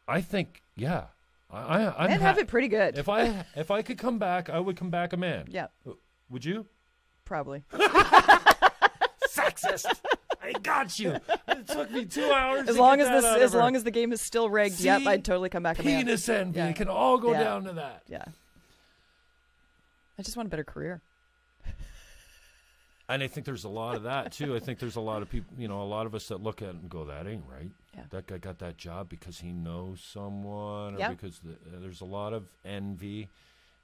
I think, yeah. Men have it pretty good. If I could come back, I would come back a man. Yeah. Would you? Probably. Sexist. I got you. It took me 2 hours. As long as the game is still rigged, See? yep, I'd totally come back a man. Penis envy. Yeah. It can all go down to that. Yeah. I just want a better career. And I think there's a lot of that too. I think there's a lot of people, a lot of us that look at it and go, "That ain't right." Yeah. That guy got that job because he knows someone, or Yep. because there's a lot of envy,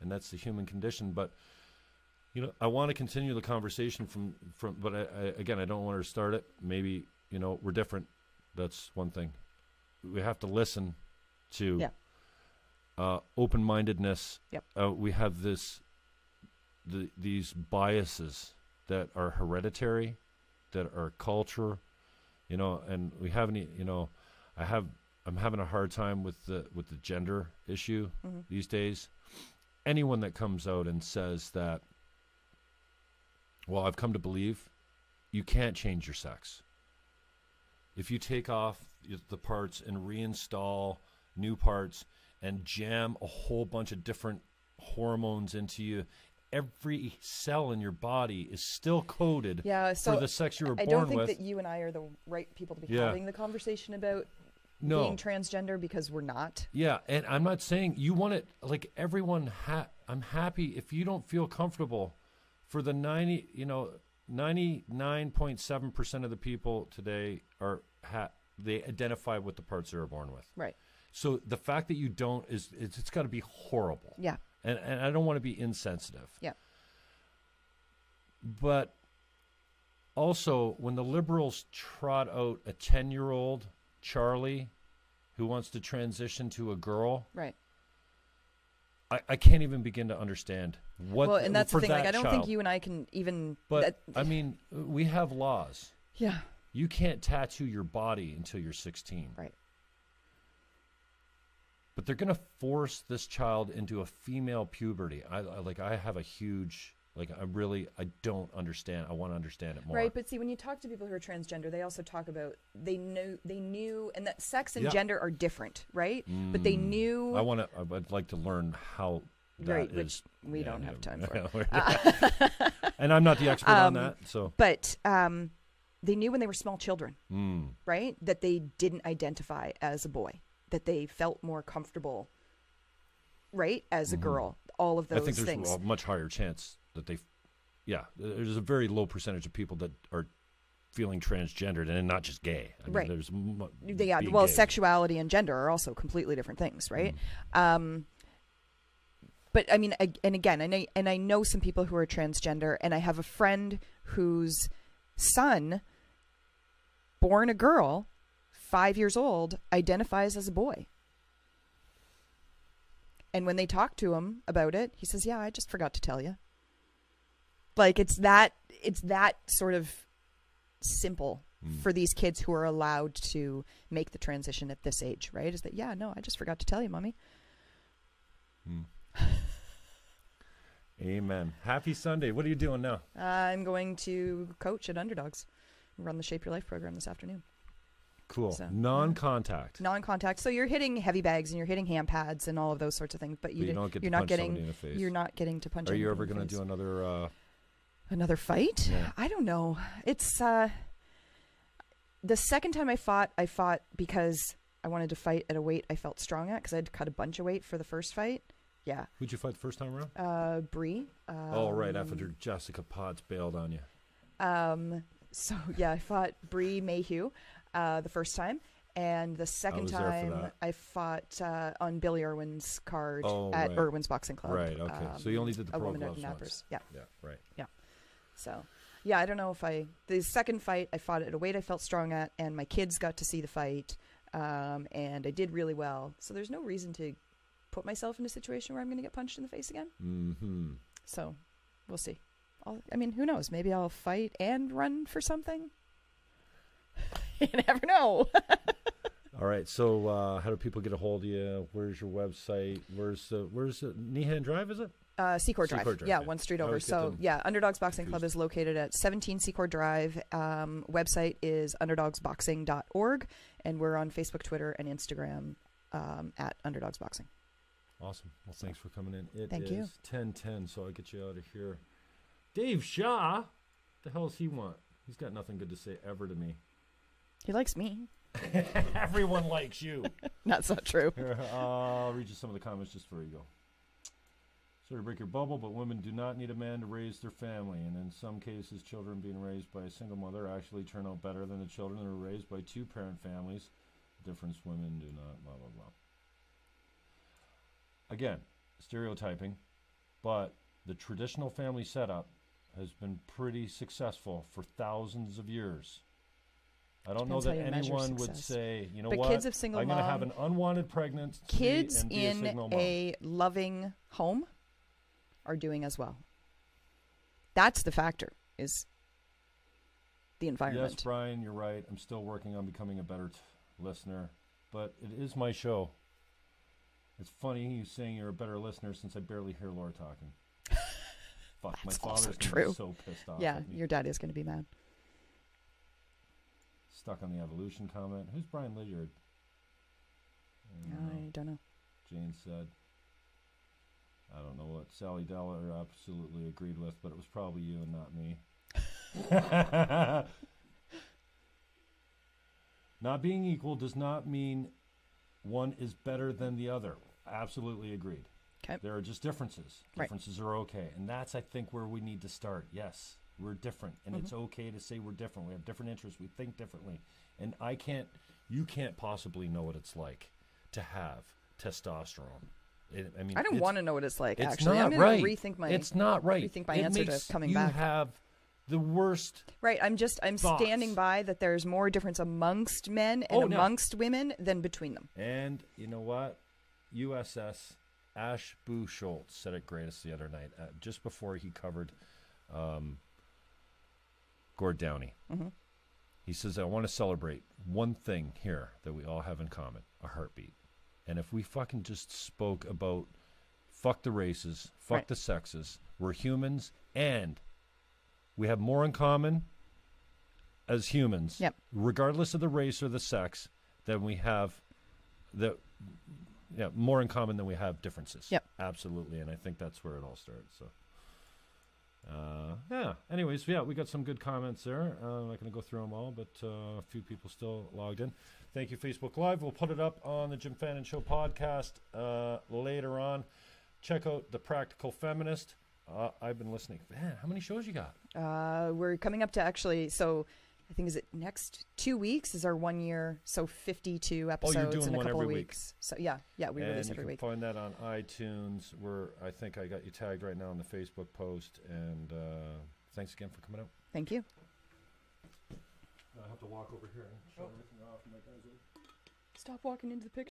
and that's the human condition. But I want to continue the conversation from. But I don't want to start it. Maybe we're different. That's one thing. We have to listen to open-mindedness. Yep. We have these biases that are hereditary, that are culture, and we haven't, I'm having a hard time with the gender issue these days. Anyone that comes out and says that, well, I've come to believe you can't change your sex. If you take off the parts and reinstall new parts and jam a whole bunch of different hormones into you, every cell in your body is still coded for the sex you were born with. I don't think that you and I are the right people to be having the conversation about being transgender, because we're not. Yeah, and I'm not saying you want it like everyone. I'm happy if you don't feel comfortable. For the 99.7% of the people today they identify with the parts they were born with. Right. So the fact that you don't it's got to be horrible. Yeah. And I don't want to be insensitive. Yeah. But also, when the liberals trot out a 10-year-old Charlie who wants to transition to a girl, right? I can't even begin to understand what. Well, and that's the thing. Like, I don't think you and I can even. But I mean, we have laws. Yeah. You can't tattoo your body until you're 16. Right. But they're going to force this child into a female puberty. I have a huge. I don't understand. I want to understand it more. Right, but see, when you talk to people who are transgender, they also talk about they knew, and that sex and gender are different, right? But they knew. I'd like to learn how that is. Which we don't have time for. And I'm not the expert on that, so. But they knew when they were small children, right, that they didn't identify as a boy, that they felt more comfortable, right, as a girl. All of those things. I think there's a much higher chance that there's a very low percentage of people that are feeling transgendered and not just gay. I mean, right. There's gay. Sexuality and gender are also completely different things, right? But I mean, I know some people who are transgender, and I have a friend whose son, born a girl, 5 years old, identifies as a boy. And when they talk to him about it, he says, "Yeah, I just forgot to tell you." Like it's that sort of simple for these kids who are allowed to make the transition at this age, right? Is that, yeah, no, I just forgot to tell you, Mommy. Amen. Happy Sunday. What are you doing now? I'm going to coach at Underdogs, run the Shape Your Life program this afternoon. Cool. So, non-contact. Non-contact. So you're hitting heavy bags and you're hitting hand pads and all of those sorts of things, but you're not getting to punch. Are you ever going to do another fight? Yeah. I don't know. It's the second time I fought because I wanted to fight at a weight I felt strong at, because I had to cut a bunch of weight for the first fight. Yeah. Who'd you fight the first time around? Bree. Right after Jessica Potts bailed on you. So yeah, I fought Bree Mayhew the first time, and the second time I fought on Billy Irwin's card at Irwin's Boxing Club. Right. Okay. So you only did the pro gloves once. Yeah. Yeah. Right. Yeah. So, yeah, I don't know if the second fight I fought at a weight I felt strong at, and my kids got to see the fight, and I did really well. So there's no reason to put myself in a situation where I'm going to get punched in the face again. Mm-hmm. So we'll see. Who knows? Maybe I'll fight and run for something. You never know. All right. So how do people get a hold of you? Where's your website? Where's Nehan Drive, is it? Secord Drive. Yeah, one street over. So, Underdogs Boxing Club is located at 17 Secord Drive. Website is underdogsboxing.org, and we're on Facebook, Twitter, and Instagram at Underdogs Boxing. Awesome. Well, thanks for coming in. Thank you. 10:10, so I'll get you out of here. Dave Shaw, the hell does he want? He's got nothing good to say ever to me. He likes me. Everyone likes you. Not so true. Here, I'll read you some of the comments just before you go. Sorry to break your bubble, but women do not need a man to raise their family, and in some cases, children being raised by a single mother actually turn out better than the children that are raised by two-parent families. Difference women do not, blah, blah, blah. Again, stereotyping, but the traditional family setup has been pretty successful for thousands of years. I don't know that anyone would say, you know what, kids of single I'm going to have an unwanted pregnancy kids and be a single mom. In a loving home are doing as well. That's the factor, is the environment. Yes, Brian, you're right. I'm still working on becoming a better listener, but it is my show. It's funny you saying you're a better listener since I barely hear Laura talking. Fuck, my father's going to be so pissed off. Yeah, your dad is going to be mad. Stuck on the evolution comment. Who's Brian Lydiard? I don't know. Jane said. I don't know what Sally Deller absolutely agreed with, but it was probably you and not me. Not being equal does not mean one is better than the other. Absolutely agreed. Okay. There are just differences. Differences are okay. And that's, I think, where we need to start. Yes, we're different. And it's okay to say we're different. We have different interests. We think differently. And you can't possibly know what it's like to have testosterone. I mean, I don't want to know what it's like. It's Actually, not I'm going right. to rethink my. It's not right. Rethink my It answer to makes coming you back. have the worst. Right. I'm thoughts. standing by that. There's more difference amongst men and amongst women than between them. And you know what? USS Ashbu Schultz said it greatest the other night, just before he covered Gord Downey. Mm-hmm. He says, I want to celebrate one thing here that we all have in common, a heartbeat. And if we fucking just spoke about fuck the races, fuck the sexes, we're humans, and we have more in common as humans, regardless of the race or the sex, than we have more in common than we have differences. Yep. Absolutely. And I think that's where it all started. So, anyways, we got some good comments there. I'm not going to go through them all, but a few people still logged in. Thank you, Facebook Live. We'll put it up on the Jim Fannon Show podcast later on. Check out The Practical Feminist. I've been listening. Man, how many shows you got? We're coming up to actually, so I think, is it next 2 weeks is our 1 year, so 52 episodes doing in a one couple every of week. weeks. So we release every week. You can find that on iTunes. I think I got you tagged right now on the Facebook post. And thanks again for coming out. Thank you. I have to walk over here and shut everything off. My guys are... Stop walking into the picture.